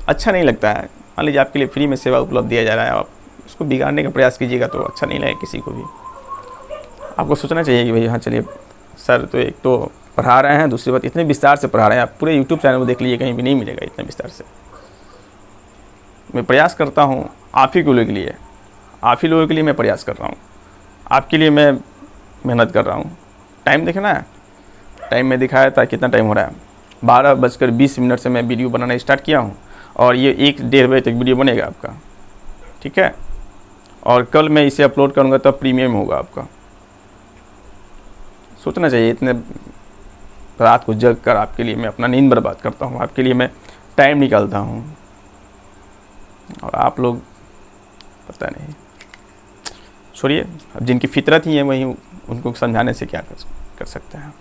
अच्छा नहीं लगता है। मान लीजिए आपके लिए फ्री में सेवा उपलब्ध दिया जा रहा है, आप उसको बिगाड़ने का प्रयास कीजिएगा तो अच्छा नहीं लगेगा किसी को भी। आपको सोचना चाहिए कि भाई हाँ चलिए सर तो एक तो पढ़ा रहे हैं, दूसरी बात इतने विस्तार से पढ़ा रहे हैं। आप पूरे यूट्यूब चैनल में देख लीजिए, कहीं भी नहीं मिलेगा इतने विस्तार से। मैं प्रयास करता हूँ आप ही लोगों के लिए, आप ही लोगों के लिए मैं प्रयास कर रहा हूँ, आपके लिए मैं मेहनत कर रहा हूँ। टाइम देखना है, टाइम में दिखाया था कितना टाइम हो रहा है। 12:20 से मैं वीडियो बनाना स्टार्ट किया हूँ, और ये 1-1:30 बजे तक वीडियो बनेगा आपका। ठीक है, और कल मैं इसे अपलोड करूँगा तब प्रीमियम होगा आपका। सोचना चाहिए, इतने रात को जग कर आपके लिए मैं अपना नींद बर्बाद करता हूँ, आपके लिए मैं टाइम निकालता हूँ, और आप लोग पता नहीं, छोड़िए। अब जिनकी फितरत ही है वही, उनको समझाने से क्या कर सकते हैं।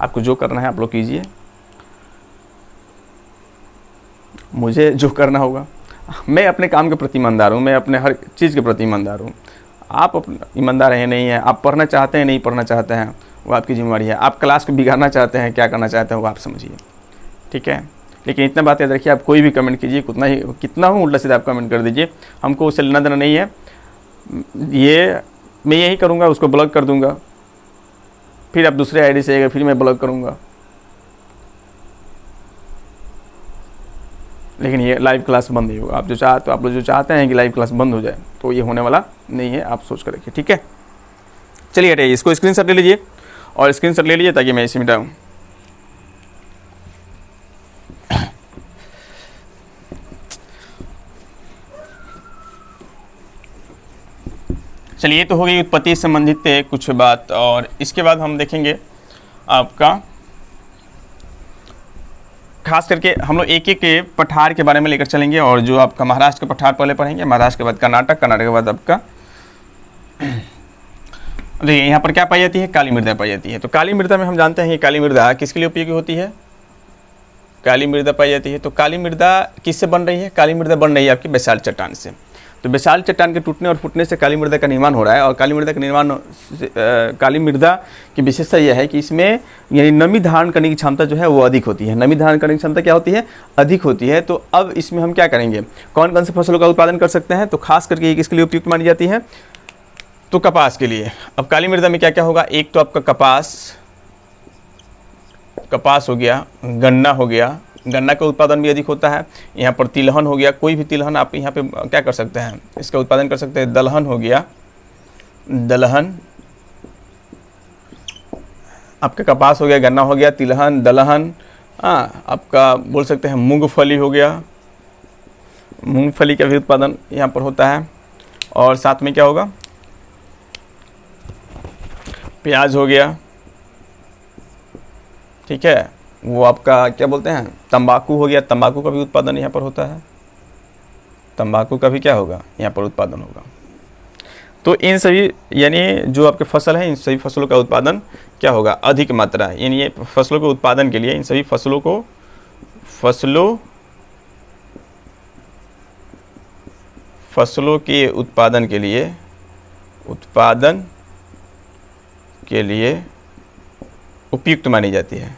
आपको जो करना है आप लोग कीजिए, मुझे जो करना होगा, मैं अपने काम के प्रति ईमानदार हूँ, मैं अपने हर चीज़ के प्रति ईमानदार हूँ। आप ईमानदार हैं नहीं है, आप पढ़ना चाहते हैं नहीं पढ़ना चाहते हैं, वो आपकी जिम्मेवारी है। आप क्लास को बिगाड़ना चाहते हैं, क्या करना चाहते हैं वो आप समझिए, ठीक है। लेकिन इतना बात याद रखिए, आप कोई भी कमेंट कीजिए, कितना हो उल्टा सीधा आप कमेंट कर दीजिए, हमको उससे लेना देना नहीं है। ये मैं यही करूँगा, उसको ब्लॉक कर दूँगा, फिर आप दूसरे आईडी से आएगा, फिर मैं ब्लॉक करूँगा। लेकिन ये लाइव क्लास बंद नहीं होगा। आप लोग जो चाहते हैं कि लाइव क्लास बंद हो जाए, तो ये होने वाला नहीं है, आप सोच कर रखिए, ठीक है। चलिए हटाइए, इसको स्क्रीनशॉट ले लीजिए, और स्क्रीनशॉट ले लीजिए ताकि मैं इसे मिटाऊँ। चलिए, तो हो गई उत्पत्ति से संबंधित कुछ बात, और इसके बाद हम देखेंगे आपका खास करके हम लोग एक एक पठार के बारे में लेकर चलेंगे। और जो आपका महाराष्ट्र का पठार पहले पढ़ेंगे, महाराष्ट्र के बाद कर्नाटक, कर्नाटक के बाद आपका देखिए यहाँ पर क्या पाई जाती है, काली मृदा पाई जाती है। तो काली मृदा में हम जानते हैं कि काली मृदा किसके लिए उपयोगी होती है, काली मृदा पाई जाती है। तो काली मृदा किससे बन रही है, काली मृदा बन रही है आपकी बेसाल्ट चट्टान से। तो बेसाल्ट चट्टान के टूटने और फूटने से काली मृदा का निर्माण हो रहा है। और काली मृदा का निर्माण काली मृदा की विशेषता यह है कि इसमें यानी नमी धारण करने की क्षमता जो है वो अधिक होती है। नमी धारण करने की क्षमता क्या होती है, अधिक होती है। तो अब इसमें हम क्या करेंगे, कौन कौन से फसलों का उत्पादन कर सकते हैं, तो खास करके किसके लिए उपयुक्त मानी जाती है, तो कपास के लिए। अब काली मृदा में क्या क्या होगा, एक तो आपका कपास हो गया, गन्ना हो गया, गन्ना का उत्पादन भी अधिक होता है। यहाँ पर तिलहन हो गया, कोई भी तिलहन आप यहाँ पे क्या कर सकते हैं, इसका उत्पादन कर सकते हैं। दलहन हो गया, दलहन आपका कपास हो गया, गन्ना हो गया, तिलहन, दलहन, आपका बोल सकते हैं मूंगफली हो गया, मूंगफली का भी उत्पादन यहाँ पर होता है। और साथ में क्या होगा, प्याज हो गया, ठीक है। वो आपका क्या बोलते हैं, तंबाकू हो गया, तंबाकू का भी उत्पादन यहाँ पर होता है, तंबाकू का भी क्या होगा, यहाँ पर उत्पादन होगा। तो इन सभी यानी जो आपके फसल हैं, इन सभी फसलों का उत्पादन क्या होगा, अधिक मात्रा, यानी ये फसलों के उत्पादन के लिए इन सभी फसलों के उत्पादन के लिए उपयुक्त मानी जाती है,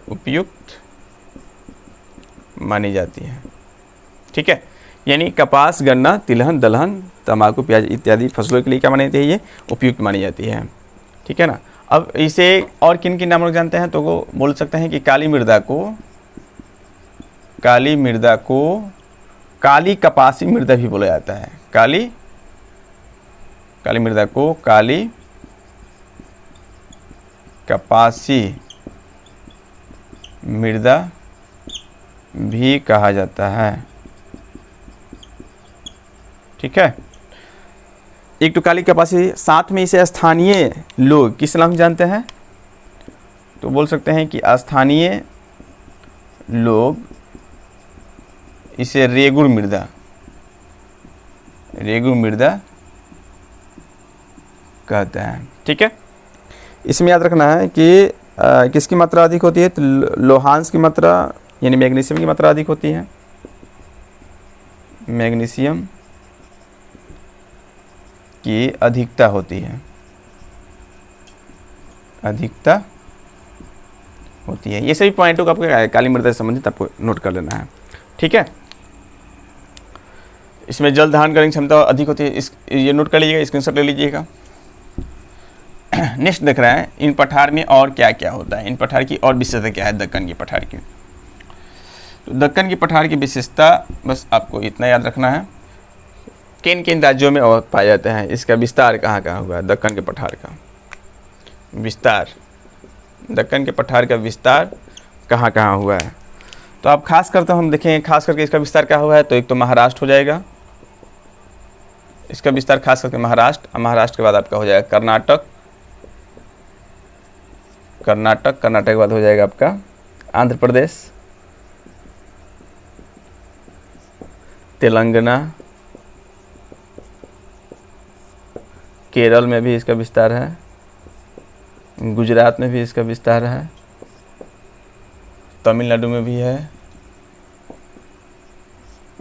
उपयुक्त मानी जाती है, ठीक है। यानी कपास, गन्ना, तिलहन, दलहन, तंबाकू, प्याज इत्यादि फसलों के लिए क्या मानी जाती है, ये उपयुक्त मानी जाती है, ठीक है ना। अब इसे और किन किन नामों जानते हैं, तो वो बोल सकते हैं कि काली मृदा को काली कपासी मृदा भी बोला जाता है। काली मृदा को काली कपासी मृदा भी कहा जाता है, ठीक है। एक तो काली कपासी, साथ में इसे स्थानीय लोग किस नाम से जानते हैं, तो बोल सकते हैं कि स्थानीय लोग इसे रेगुर मृदा कहते हैं, ठीक है। इसमें याद रखना है कि किसकी मात्रा अधिक होती है, तो लोहांश की मात्रा यानी मैग्नीशियम की मात्रा अधिक होती है, मैग्नीशियम की अधिकता होती है, ये सभी पॉइंटों का आपको काली मृदा से संबंधित आपको नोट कर लेना है, ठीक है। इसमें जल धारण करने की क्षमता अधिक होती है, ये नोट कर लीजिएगा, स्क्रीनशॉट ले लीजिएगा। नेक्स्ट देख रहे हैं, इन पठार में और क्या क्या होता है, इन पठार की और विशेषता क्या है दक्कन की पठार की। तो दक्कन की पठार की विशेषता बस आपको इतना याद रखना है, किन किन राज्यों में और पाए जाते हैं, इसका विस्तार कहाँ कहाँ हुआ है, दक्कन के पठार का विस्तार, दक्कन के पठार का विस्तार कहाँ कहाँ हुआ है। तो आप खास करते हम देखें, खास करके इसका विस्तार क्या हुआ है, तो एक तो महाराष्ट्र हो जाएगा, इसका विस्तार खास करके महाराष्ट्र, महाराष्ट्र के बाद आपका हो जाएगा कर्नाटक, कर्नाटक, कर्नाटक के बाद हो जाएगा आपका आंध्र प्रदेश, तेलंगाना, केरल में भी इसका विस्तार है, गुजरात में भी इसका विस्तार है, तमिलनाडु में भी है,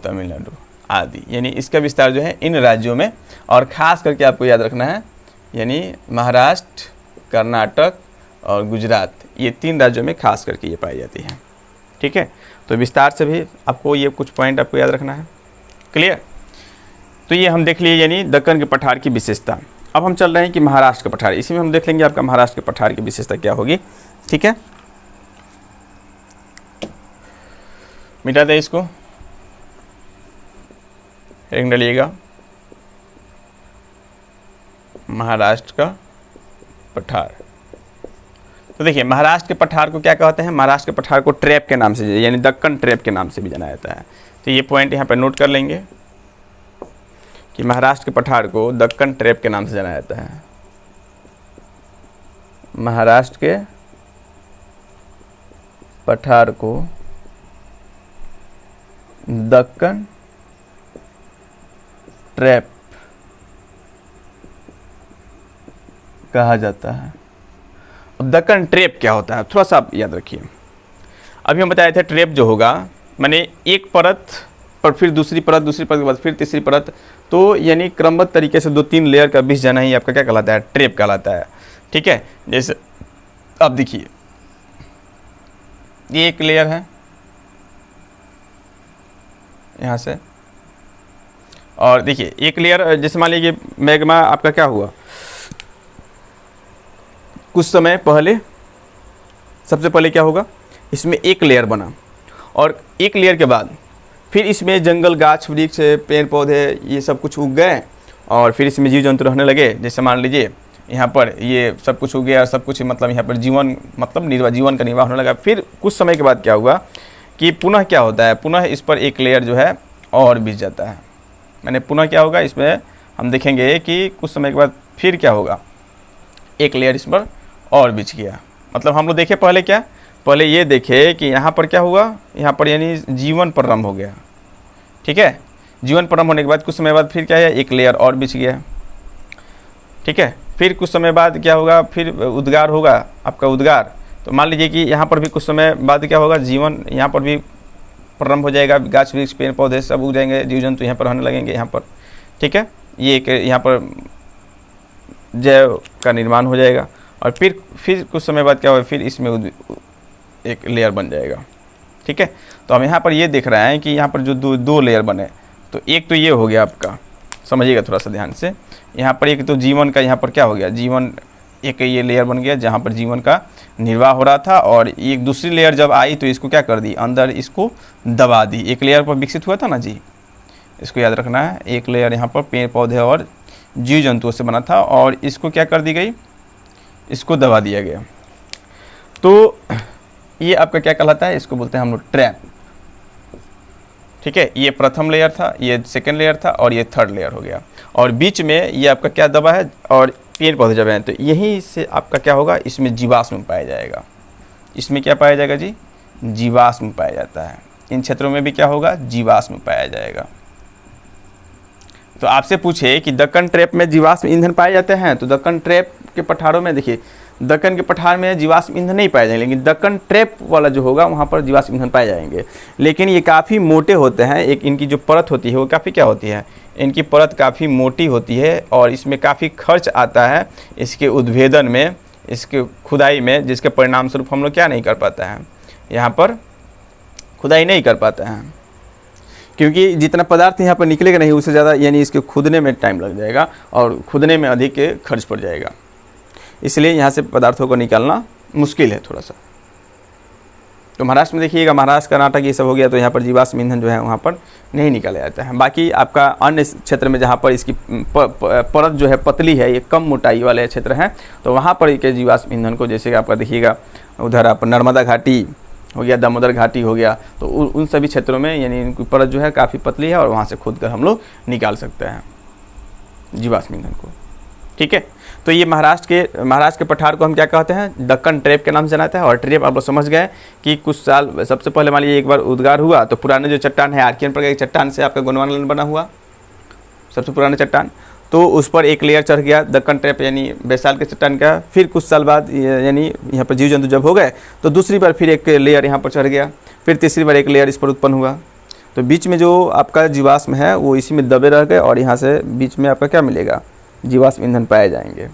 तमिलनाडु आदि, यानी इसका विस्तार जो है इन राज्यों में, और ख़ास करके आपको याद रखना है यानी महाराष्ट्र, कर्नाटक और गुजरात, ये 3 राज्यों में खास करके ये पाई जाती है। ठीक है, तो विस्तार से भी आपको ये कुछ पॉइंट आपको याद रखना है। क्लियर? तो ये हम देख लिए यानी दक्कन के पठार की विशेषता। अब हम चल रहे हैं कि महाराष्ट्र का पठार, इसी में हम देख लेंगे आपका महाराष्ट्र के पठार की विशेषता क्या होगी। ठीक है, मिटा दें इसको, हेडिंग डालिएगा महाराष्ट्र का पठार। तो देखिए महाराष्ट्र के पठार को क्या कहते हैं, महाराष्ट्र के पठार को ट्रैप के नाम से यानी दक्कन ट्रैप के नाम से भी जाना जाता है। तो ये पॉइंट यहाँ पर नोट कर लेंगे कि महाराष्ट्र के पठार को दक्कन ट्रैप के नाम से जाना जाता है। महाराष्ट्र के पठार को दक्कन ट्रैप कहा जाता है। अब दक्कन ट्रैप क्या होता है थोड़ा सा आप याद रखिए। अभी हम बताए थे ट्रैप जो होगा माने एक परत पर फिर दूसरी परत के बाद फिर तीसरी परत, तो यानी क्रमबद्ध तरीके से 2-3 लेयर का बीच जाना ही आपका क्या कहलाता है, ट्रैप कहलाता है। ठीक है, जैसे अब देखिए ये एक लेयर है यहाँ से, और देखिए एक लेयर जैसे मान लीजिए मैग्मा आपका क्या हुआ कुछ समय पहले, सबसे पहले क्या होगा इसमें एक लेयर बना, और एक लेयर के बाद फिर इसमें जंगल, गाछ वृक्ष, पेड़ पौधे ये सब कुछ उग गए, और फिर इसमें जीव जंतु रहने लगे। जैसे मान लीजिए यहाँ पर ये सब कुछ उग गया, सब कुछ मतलब यहाँ पर जीवन मतलब जीवन का निर्वाह होने लगा। फिर कुछ समय के बाद क्या हुआ कि पुनः क्या होता है, पुनः इस पर एक लेयर जो है और बिछ जाता है। मैंने पुनः क्या होगा इसमें हम देखेंगे कि कुछ समय के बाद फिर क्या होगा, एक लेयर इस पर और बिछ गया। मतलब हम लोग देखे पहले क्या, पहले ये देखे कि यहाँ पर क्या हुआ, यहाँ पर यानी जीवन प्रारंभ हो गया। ठीक है, जीवन प्रारंभ होने के बाद कुछ समय बाद फिर क्या है, एक लेयर और बिछ गया। ठीक है, फिर कुछ समय बाद क्या होगा, फिर उद्गार होगा आपका उद्गार। तो मान लीजिए कि यहाँ पर भी कुछ समय बाद क्या होगा, जीवन यहाँ पर भी प्रारंभ हो जाएगा, गाछ वृक्ष पेड़ पौधे सब उग जाएंगे, जीव जंतु यहाँ पर रहने लगेंगे यहाँ पर। ठीक है, ये एक यहाँ पर जैव का निर्माण हो जाएगा, और फिर कुछ समय बाद क्या होगा, फिर इसमें एक लेयर बन जाएगा। ठीक है, तो हम यहाँ पर ये देख रहे हैं कि यहाँ पर जो दो लेयर बने, तो एक तो ये हो गया आपका, समझिएगा थोड़ा सा ध्यान से, यहाँ पर एक तो जीवन का यहाँ पर क्या हो गया, जीवन एक ये लेयर बन गया जहाँ पर जीवन का निर्वाह हो रहा था, और एक दूसरी लेयर जब आई तो इसको क्या कर दी, अंदर इसको दबा दी। एक लेयर पर विकसित हुआ था ना जी, इसको याद रखना है। एक लेयर यहाँ पर पेड़ पौधे और जीव जंतुओं से बना था, और इसको क्या कर दी गई, इसको दबा दिया गया। तो ये आपका क्या कहलाता है, इसको बोलते हैं हम लोग ट्रैप। ठीक है, ये प्रथम लेयर था, ये सेकंड लेयर था, और ये थर्ड लेयर हो गया, और बीच में ये आपका क्या दबा है, और पेड़ पौधे जब हैं तो यहीं से आपका क्या होगा, इसमें जीवाश्म पाया जाएगा। इसमें क्या पाया जाएगा जी, जीवाश्म पाया जाता है। इन क्षेत्रों में भी क्या होगा, जीवाश्म पाया जाएगा। तो आपसे पूछे कि दक्कन ट्रैप में जीवाश्म ईंधन पाए जाते हैं, तो दक्कन ट्रैप के पठारों में देखिए दक्कन के पठार में जीवाश्म ईंधन नहीं पाए जाएंगे, लेकिन दक्कन ट्रैप वाला जो होगा वहाँ पर जीवाश्म ईंधन पाए जाएंगे। लेकिन ये काफ़ी मोटे होते हैं, एक इनकी जो परत होती है वो काफ़ी क्या होती है, इनकी परत काफ़ी मोटी होती है, और इसमें काफ़ी खर्च आता है इसके उद्भेदन में, इसके खुदाई में, जिसके परिणाम स्वरूप हम लोग क्या नहीं कर पाते हैं, यहाँ पर खुदाई नहीं कर पाते हैं, क्योंकि जितना पदार्थ यहाँ पर निकलेगा नहीं उससे ज़्यादा यानी इसके खुदने में टाइम लग जाएगा, और खुदने में अधिक खर्च पड़ जाएगा। इसलिए यहाँ से पदार्थों को निकालना मुश्किल है थोड़ा सा। तो महाराष्ट्र में देखिएगा, महाराष्ट्र कर्नाटक ये सब हो गया, तो यहाँ पर जीवाश्म ईंधन जो है वहाँ पर नहीं निकाला जाता है। बाकी आपका अन्य क्षेत्र में जहाँ पर इसकी परत जो है पतली है, ये कम मोटाई वाले क्षेत्र हैं, तो वहाँ पर के जीवाश्म ईंधन को, जैसे कि आपका देखिएगा उधर आप नर्मदा घाटी हो गया, दामोदर घाटी हो गया, तो उन सभी क्षेत्रों में यानी इनकी परत जो है काफ़ी पतली है, और वहाँ से खुद कर हम लोग निकाल सकते हैं जीवाश्म ईंधन को। ठीक है, तो ये महाराष्ट्र के पठार को हम क्या कहते हैं, दक्कन ट्रेप के नाम से जाना जाता है। और ट्रेप आप लोग समझ गए कि कुछ साल सबसे पहले मान लीजिए एक बार उद्गार हुआ तो पुराने जो चट्टान है आर्कियन प्रकार की चट्टान से आपका गोंडवाना बना हुआ सबसे पुराना चट्टान, तो उस पर एक लेयर चढ़ गया दक्कन ट्रेप यानी बेसाल्ट के चट्टान का। फिर कुछ साल बाद यानी यहाँ पर जीव जंतु जब हो गए तो दूसरी बार फिर एक लेयर यहाँ पर चढ़ गया, फिर तीसरी बार एक लेयर इस पर उत्पन्न हुआ। तो बीच में जो आपका जीवाश्म है वो इसी में दबे रह गए और यहाँ से बीच में आपका क्या मिलेगा, जीवाश्म ईंधन पाए जाएंगे।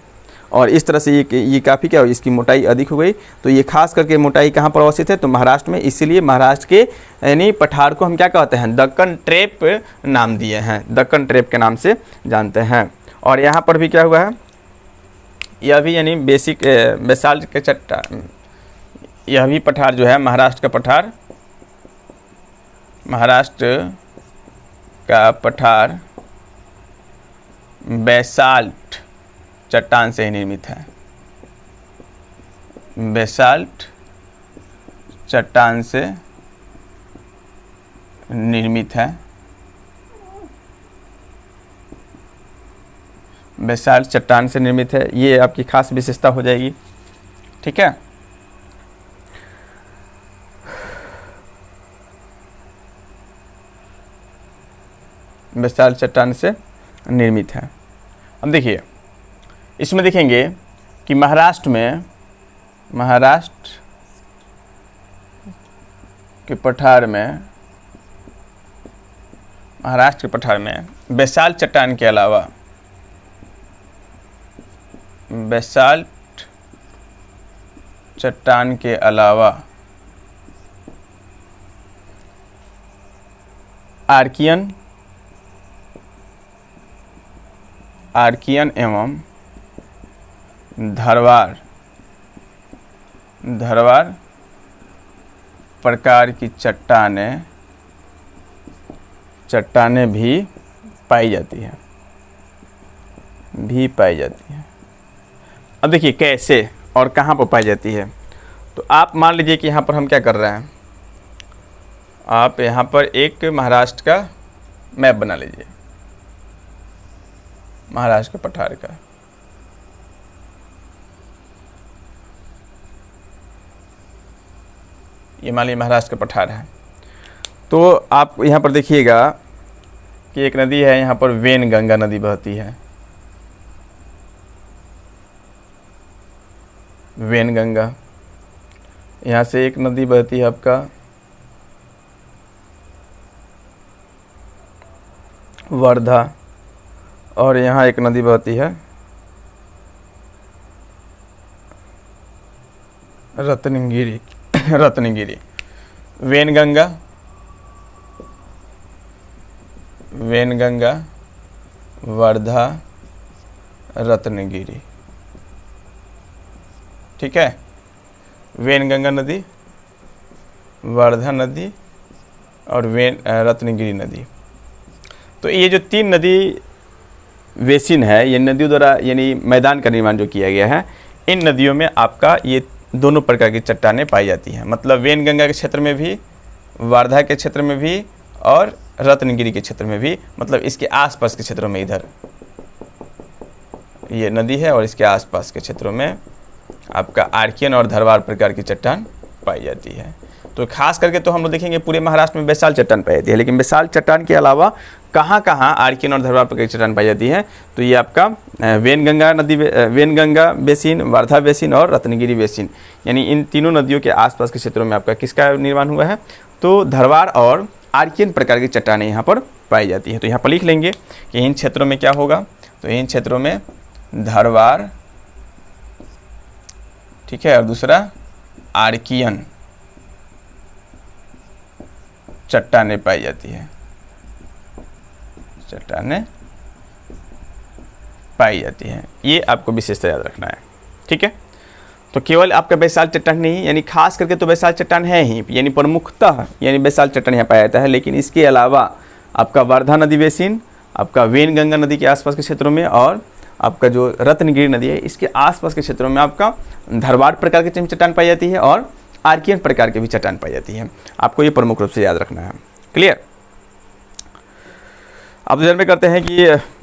और इस तरह से ये काफ़ी क्या हो, इसकी मोटाई अधिक हो गई। तो ये खास करके मोटाई कहाँ पर अवस्थित है, तो महाराष्ट्र में। इसीलिए महाराष्ट्र के यानी पठार को हम क्या कहते हैं, दक्कन ट्रेप नाम दिए हैं, दक्कन ट्रेप के नाम से जानते हैं। और यहाँ पर भी क्या हुआ है, यह भी यानी बेसिक बेसाल्ट के चट्टान, यह भी पठार जो है महाराष्ट्र का पठार, महाराष्ट्र का पठार बेसाल्ट चट्टान से ही निर्मित है, बेसाल्ट चट्टान से निर्मित है, बेसाल्ट चट्टान से निर्मित है। ये आपकी खास विशेषता हो जाएगी, ठीक है। बेसाल्ट चट्टान से निर्मित है। अब देखिए इसमें देखेंगे कि महाराष्ट्र के पठार में, महाराष्ट्र के पठार में बेसाल्ट चट्टान के अलावा, बेसाल्ट चट्टान के अलावा आर्कियन एवं धरवार प्रकार की चट्टानें भी पाई जाती हैं, अब देखिए कैसे और कहाँ पर पाई जाती है। तो आप मान लीजिए कि यहाँ पर हम क्या कर रहे हैं, आप यहाँ पर एक महाराष्ट्र का मैप बना लीजिए, महाराष्ट्र के पठार का। ये मान लीजिए महाराष्ट्र का पठार है। तो आप यहाँ पर देखिएगा कि एक नदी है, यहाँ पर वेनगंगा नदी बहती है, वेनगंगा। यहाँ से एक नदी बहती है आपका वर्धा, और यहाँ एक नदी बहती है रत्नगिरी। वेनगंगा, वर्धा, रत्नगिरी, ठीक है। वेनगंगा नदी, वर्धा नदी और रत्नगिरी नदी। तो ये जो तीन नदी बेसिन है, ये नदियों द्वारा यानी मैदान का निर्माण जो किया गया है, इन नदियों में आपका ये दोनों प्रकार की चट्टानें पाई जाती हैं। मतलब वेनगंगा के क्षेत्र में भी, वर्धा के क्षेत्र में भी और रत्नगिरी के क्षेत्र में भी, मतलब इसके आसपास के क्षेत्रों में, इधर ये नदी है और इसके आसपास के क्षेत्रों में आपका आर्कियन और धरवार प्रकार की चट्टान पाई जाती है। तो खास करके तो हम लोग देखेंगे पूरे महाराष्ट्र में बेसाल्ट चट्टान पाई जाती है, लेकिन बेसाल्ट चट्टान के अलावा कहाँ कहाँ आर्कियन और धरवार प्रकार की चट्टान पाई जाती है, तो ये आपका वेनगंगा नदी, वेनगंगा बेसिन, वर्धा बेसिन और रत्नगिरी बेसिन, यानी इन तीनों नदियों के आसपास के क्षेत्रों में आपका किसका निर्माण हुआ है, तो धरवार और आर्कियन प्रकार की चट्टानें यहाँ पर पाई जाती है। तो यहाँ पर लिख लेंगे कि इन क्षेत्रों में क्या होगा, तो इन क्षेत्रों में धरवार, ठीक है, और दूसरा आर्कियन चट्टानें पाई जाती है, चट्टानें पाई जाती हैं। ये आपको विशेषता याद रखना है, ठीक है। तो केवल आपका बेसाल्ट चट्टान नहीं, यानी खास करके तो बेसाल्ट चट्टान है ही, यानी प्रमुखतः यानी बेसाल्ट चट्टान यहाँ पाया जाता है, लेकिन इसके अलावा आपका वर्धा नदी बेसिन, आपका वेनगंगा नदी के आसपास के क्षेत्रों में और आपका जो रत्नगिरी नदी है इसके आसपास के क्षेत्रों में आपका धरवार प्रकार की चट्टान पाई जाती है और आर्कियन प्रकार की भी चट्टान पाई जाती है। आपको ये प्रमुख रूप से याद रखना है, क्लियर। अब तो जानते करते हैं कि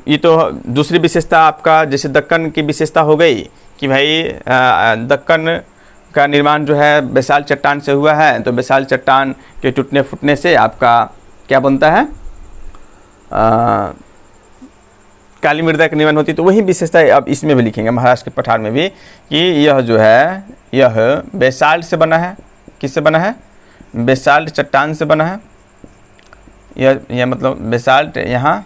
ये तो दूसरी विशेषता आपका, जैसे दक्कन की विशेषता हो गई कि भाई दक्कन का निर्माण जो है बेसाल्ट चट्टान से हुआ है, तो बेसाल्ट चट्टान के टूटने फूटने से आपका क्या बनता है, काली मृदा की निर्माण होती है। तो वही विशेषता अब इसमें भी लिखेंगे, महाराष्ट्र के पठार में भी, कि यह जो है यह बेसाल्ट से बना है। किससे बना है? बेसाल्ट चट्टान से बना है। यह मतलब बेसाल्ट यहाँ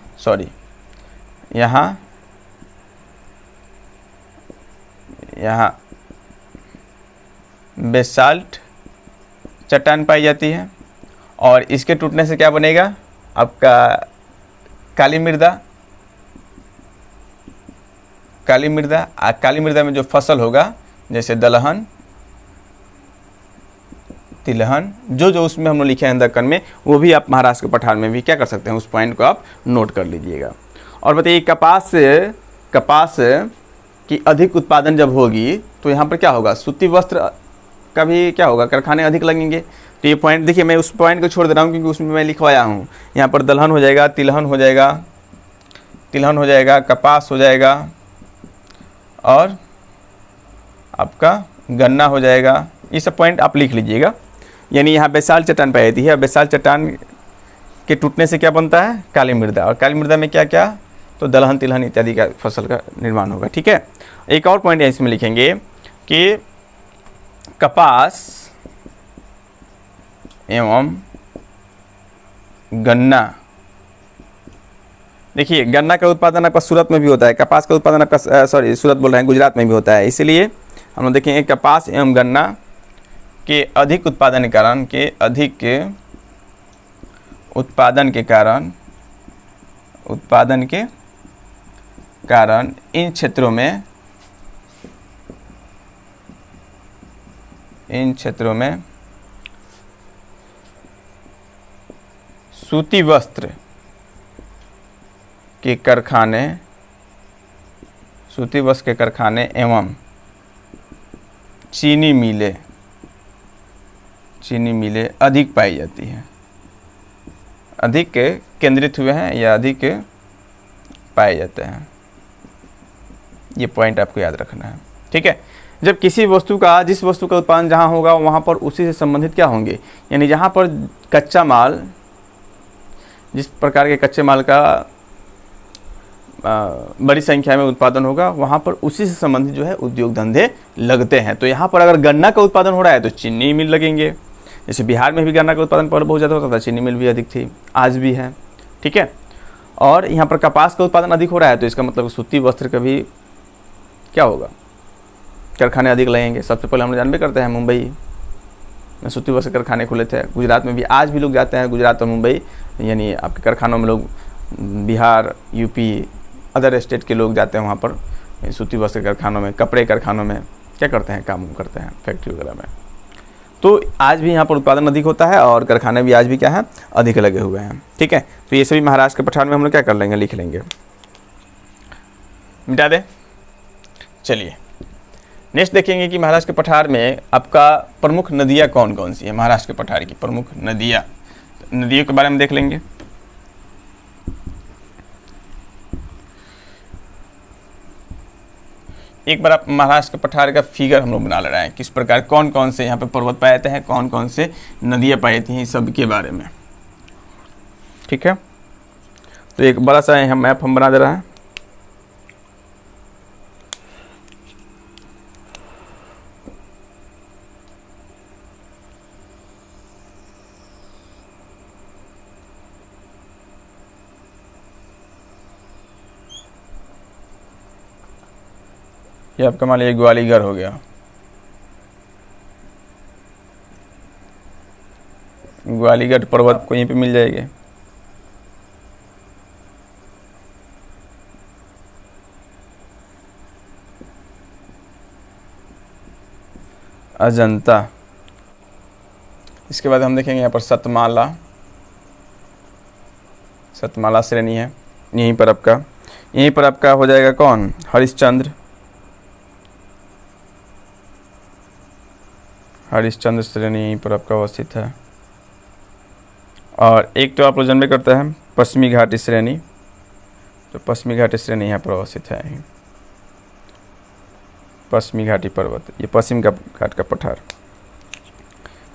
बेसाल्ट चट्टान पाई जाती है, और इसके टूटने से क्या बनेगा आपका काली मृदा। काली मृदा में जो फसल होगा, जैसे दलहन, तिलहन, जो उसमें हम लोग लिखे हैं दक्कन में, वो भी आप महाराष्ट्र के पठार में भी क्या कर सकते हैं, उस पॉइंट को आप नोट कर लीजिएगा। और बताइए कपास की अधिक उत्पादन जब होगी तो यहाँ पर क्या होगा, सूती वस्त्र का भी क्या होगा, कारखाने अधिक लगेंगे। तो ये पॉइंट देखिए, मैं उस पॉइंट को छोड़ दे रहा हूँ क्योंकि उसमें मैं लिखवाया हूँ। यहाँ पर दलहन हो जाएगा, तिलहन हो जाएगा, कपास हो जाएगा, और आपका गन्ना हो जाएगा। ये सब पॉइंट आप लिख लीजिएगा। यानी यहाँ बेसाल्ट चट्टान पाई जाती है, बेसाल्ट चट्टान के टूटने से क्या बनता है, काली मृदा, और काली मृदा में क्या क्या, तो दलहन तिलहन इत्यादि का फसल का निर्माण होगा। ठीक है। एक और पॉइंट इसमें लिखेंगे कि कपास एवं गन्ना, देखिए गन्ना का उत्पादन आपका सूरत में भी होता है, कपास का उत्पादन आपका सूरत बोल रहे हैं, गुजरात में भी होता है। इसलिए हम लोग देखेंगे कपास एवं गन्ना के अधिक उत्पादन के कारण इन क्षेत्रों में सूती वस्त्र के कारखाने एवं चीनी मिलें अधिक पाई जाती हैं, अधिक केंद्रित हुए हैं या अधिक पाए जाते हैं। ये पॉइंट आपको याद रखना है। ठीक है। जब किसी वस्तु का, जिस वस्तु का उत्पादन जहाँ होगा वहाँ पर उसी से संबंधित क्या होंगे, यानी जहाँ पर कच्चा माल, जिस प्रकार के कच्चे माल का बड़ी संख्या में उत्पादन होगा वहाँ पर उसी से संबंधित जो है उद्योग धंधे लगते हैं। तो यहाँ पर अगर गन्ना का उत्पादन हो रहा है तो चीनी मिल लगेंगे। जैसे बिहार में भी गन्ना का उत्पादन पहले बहुत ज़्यादा होता था, चीनी मिल भी अधिक थी, आज भी है। ठीक है। और यहाँ पर कपास का उत्पादन अधिक हो रहा है तो इसका मतलब सूती वस्त्र का भी क्या होगा, कारखाने अधिक लगेंगे। सबसे पहले हम लोग जानबे करते हैं मुंबई में सूती वस्त्र कारखाने खुले थे। गुजरात में भी आज भी लोग जाते हैं, गुजरात और मुंबई, यानी आपके कारखानों में लोग, बिहार, यूपी, अदर स्टेट के लोग जाते हैं वहाँ पर सूती वस्त्र कारखानों में, कपड़े कारखानों में क्या करते हैं, काम करते हैं, फैक्ट्री वगैरह में। तो आज भी यहाँ पर उत्पादन अधिक होता है और कारखाने भी आज भी क्या है, अधिक लगे हुए हैं। ठीक है। तो ये सभी महाराष्ट्र के पठार में हम लोग क्या कर लेंगे, लिख लेंगे, मिटा दे। चलिए नेक्स्ट देखेंगे कि महाराष्ट्र के पठार में आपका प्रमुख नदियाँ कौन कौन सी है। महाराष्ट्र के पठार की प्रमुख नदियाँ, नदियों के बारे में देख लेंगे। एक बार आप महाराष्ट्र के पठार का फिगर हम लोग बना ले रहे हैं, किस प्रकार कौन कौन से यहाँ पे पर्वत पाए जाते हैं, कौन कौन से नदियाँ पाई जाती हैं, सब के बारे में। ठीक है। तो एक बड़ा सा यहाँ मैप हम बना दे रहे हैं। ये आपका मान लीजिए ग्वालियर हो गया, ग्वालियर पर्वत को यहीं पे मिल जाएगी। अजंता, इसके बाद हम देखेंगे यहाँ पर सतमाला श्रेणी है। यहीं पर आपका हो जाएगा कौन, हरिश्चंद्र श्रेणी यहीं पर आपका अवस्थित है। और एक तो आप लोग जानबे करते हैं पश्चिमी घाटी श्रेणी, तो पश्चिमी घाटी श्रेणी यहाँ पर अवस्थित है। पश्चिमी घाटी पर्वत, ये पश्चिम घाट का पठार।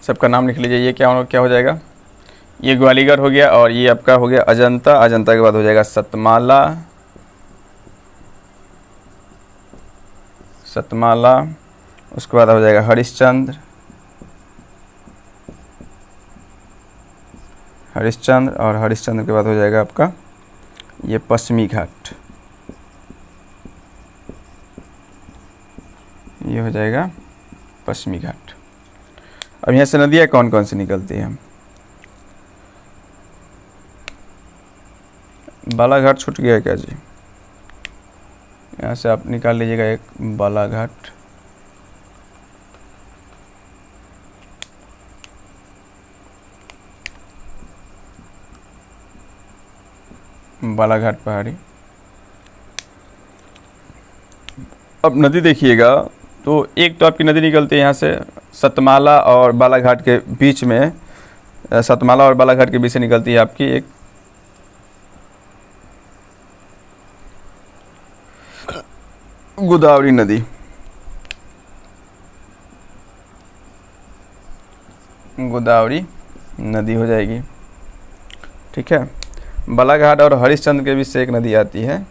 सबका नाम लिख लीजिए। ये क्या हो जाएगा, ये ग्वालियर हो गया, और ये आपका हो गया अजंता। अजंता के बाद हो जाएगा सतमाला, सतमाला। उसके बाद हो जाएगा हरिश्चंद्र, हरिश्चंद्र, और हरिश्चंद्र के बाद हो जाएगा आपका ये पश्चिमी घाट, ये हो जाएगा पश्चिमी घाट। अब यहाँ से नदियाँ कौन कौन सी निकलती हैं? बालाघाट छूट गया क्या जी? यहाँ से आप निकाल लीजिएगा एक बालाघाट, बालाघाट पहाड़ी। अब नदी देखिएगा, तो एक तो आपकी नदी निकलती है यहाँ से सतमाला और बालाघाट के बीच में, सतमाला और बालाघाट के बीच से निकलती है आपकी एक गोदावरी नदी। गोदावरी नदी हो जाएगी, ठीक है। बालाघाट और हरिश्चंद्र के बीच से एक नदी आती है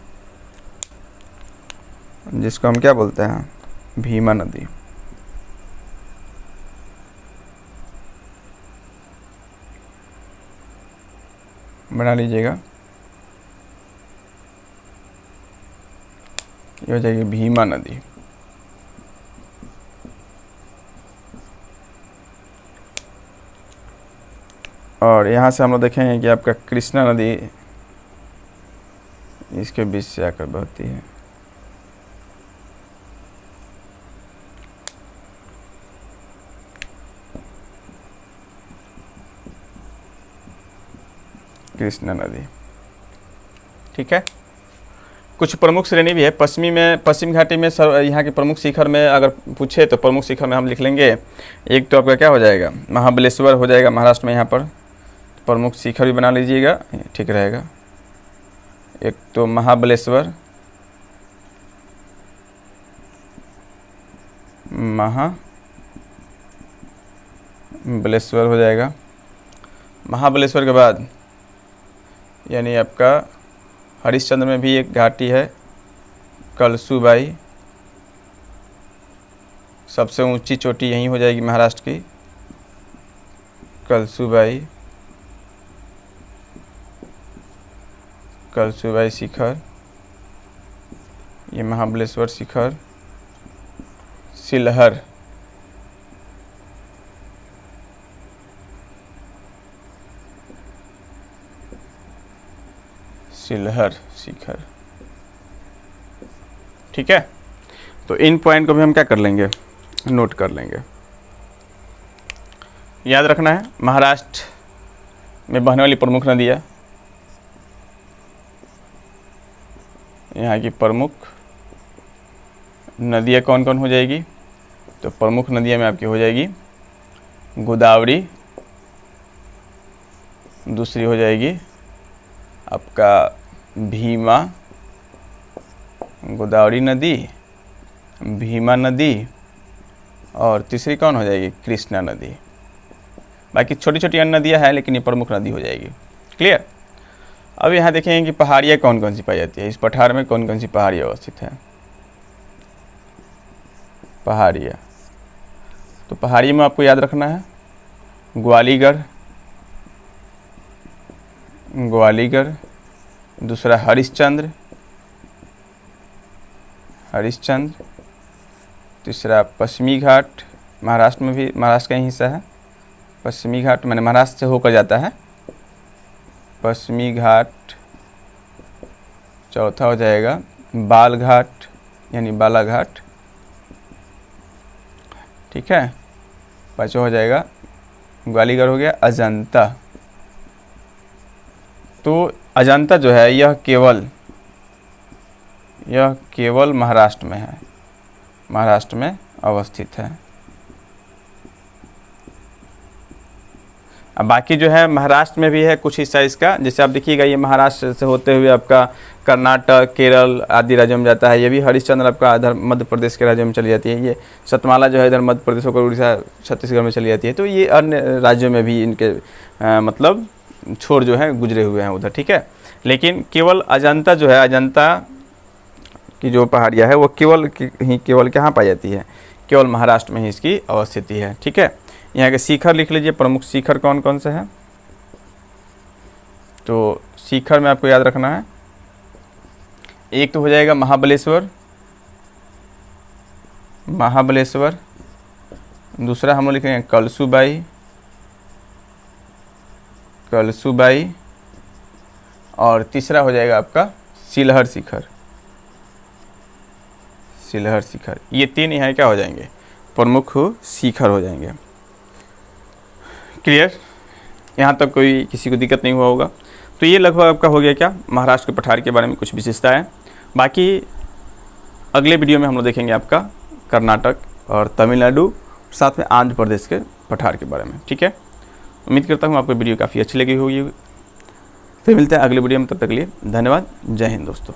जिसको हम क्या बोलते हैं, भीमा नदी। बना लीजिएगा, ये हो जाएगी भीमा नदी। और यहाँ से हम लोग देखेंगे कि आपका कृष्णा नदी इसके बीच से आकर बहती है। कृष्णा नदी, ठीक है। कुछ प्रमुख श्रेणी भी है पश्चिमी में, पश्चिम घाटी में। यहाँ के प्रमुख शिखर में अगर पूछे तो प्रमुख शिखर में हम लिख लेंगे, एक तो आपका क्या हो जाएगा, महाबलेश्वर हो जाएगा महाराष्ट्र में। यहाँ पर प्रमुख शिखर भी बना लीजिएगा, ठीक रहेगा। एक तो महाबलेश्वर, महाबलेश्वर हो जाएगा। महाबलेश्वर के बाद यानी आपका हरिश्चंद्र में भी एक घाटी है कलसूबाई, सबसे ऊंची चोटी यहीं हो जाएगी महाराष्ट्र की, कलसूबाई, कलसूबाई शिखर, ये महाबलेश्वर शिखर, सिलहर, सिलहर शिखर, ठीक है। तो इन पॉइंट को भी हम क्या कर लेंगे, नोट कर लेंगे। याद रखना है महाराष्ट्र में बहने वाली प्रमुख नदियाँ, यहाँ की प्रमुख नदियाँ कौन कौन हो जाएगी, तो प्रमुख नदियाँ में आपकी हो जाएगी गोदावरी, दूसरी हो जाएगी आपका भीमा, गोदावरी नदी, भीमा नदी, और तीसरी कौन हो जाएगी, कृष्णा नदी। बाकी छोटी छोटी अन्य नदियाँ हैं लेकिन ये प्रमुख नदी हो जाएगी। क्लियर। अब यहाँ देखेंगे कि पहाड़ियाँ कौन कौन सी पाई जाती है, इस पठार में कौन कौन सी पहाड़ियाँ अवस्थित है। पहाड़ियाँ, तो पहाड़ी में आपको याद रखना है ग्वालियर, ग्वालियर, दूसरा हरिश्चंद्र, हरिश्चंद्र, तीसरा पश्चिमी घाट, महाराष्ट्र में भी, महाराष्ट्र का ही हिस्सा है पश्चिमी घाट, मैंने महाराष्ट्र से होकर जाता है पश्चिमी घाट। चौथा हो जाएगा बालघाट यानी बालाघाट, ठीक है। पांचवा हो जाएगा ग्वालियर, हो गया अजंता। तो अजंता जो है यह केवल महाराष्ट्र में है, महाराष्ट्र में अवस्थित है। अब बाकी जो है महाराष्ट्र में भी है कुछ हिस्सा इसका, जैसे आप देखिएगा ये महाराष्ट्र से होते हुए आपका कर्नाटक, केरल आदि राज्यों में जाता है। ये भी हरिश्चंद्र आपका इधर मध्य प्रदेश के राज्यों में चली जाती है। ये सतमाला जो है इधर मध्य प्रदेश होकर उड़ीसा छत्तीसगढ़ में चली जाती है। तो ये अन्य राज्यों में भी इनके मतलब छोर जो है गुजरे हुए हैं उधर, ठीक है। लेकिन केवल अजंता जो है, अजंता की जो पहाड़ियाँ है वो केवल कहाँ पाई जाती है, केवल महाराष्ट्र में ही इसकी अवस्थिति है, ठीक है। यहाँ के शिखर लिख लीजिए, प्रमुख शिखर कौन कौन से हैं। तो शिखर में आपको याद रखना है, एक तो हो जाएगा महाबलेश्वर, दूसरा हम लोग लिखेंगे कलसूबाई, और तीसरा हो जाएगा आपका सिलहर शिखर। ये तीन यहाँ क्या हो जाएंगे, प्रमुख शिखर हो जाएंगे। क्लियर, यहाँ तक कोई किसी को दिक्कत नहीं हुआ होगा। तो ये लगभग आपका हो गया क्या, महाराष्ट्र के पठार के बारे में कुछ विशेषता है। बाकी अगले वीडियो में हम लोग देखेंगे आपका कर्नाटक और तमिलनाडु, साथ में आंध्र प्रदेश के पठार के बारे में, ठीक है। उम्मीद करता हूँ आपको वीडियो काफ़ी अच्छी लगी होगी। फिर मिलते हैं अगले वीडियो में, तब तक के लिए धन्यवाद। जय हिंद दोस्तों।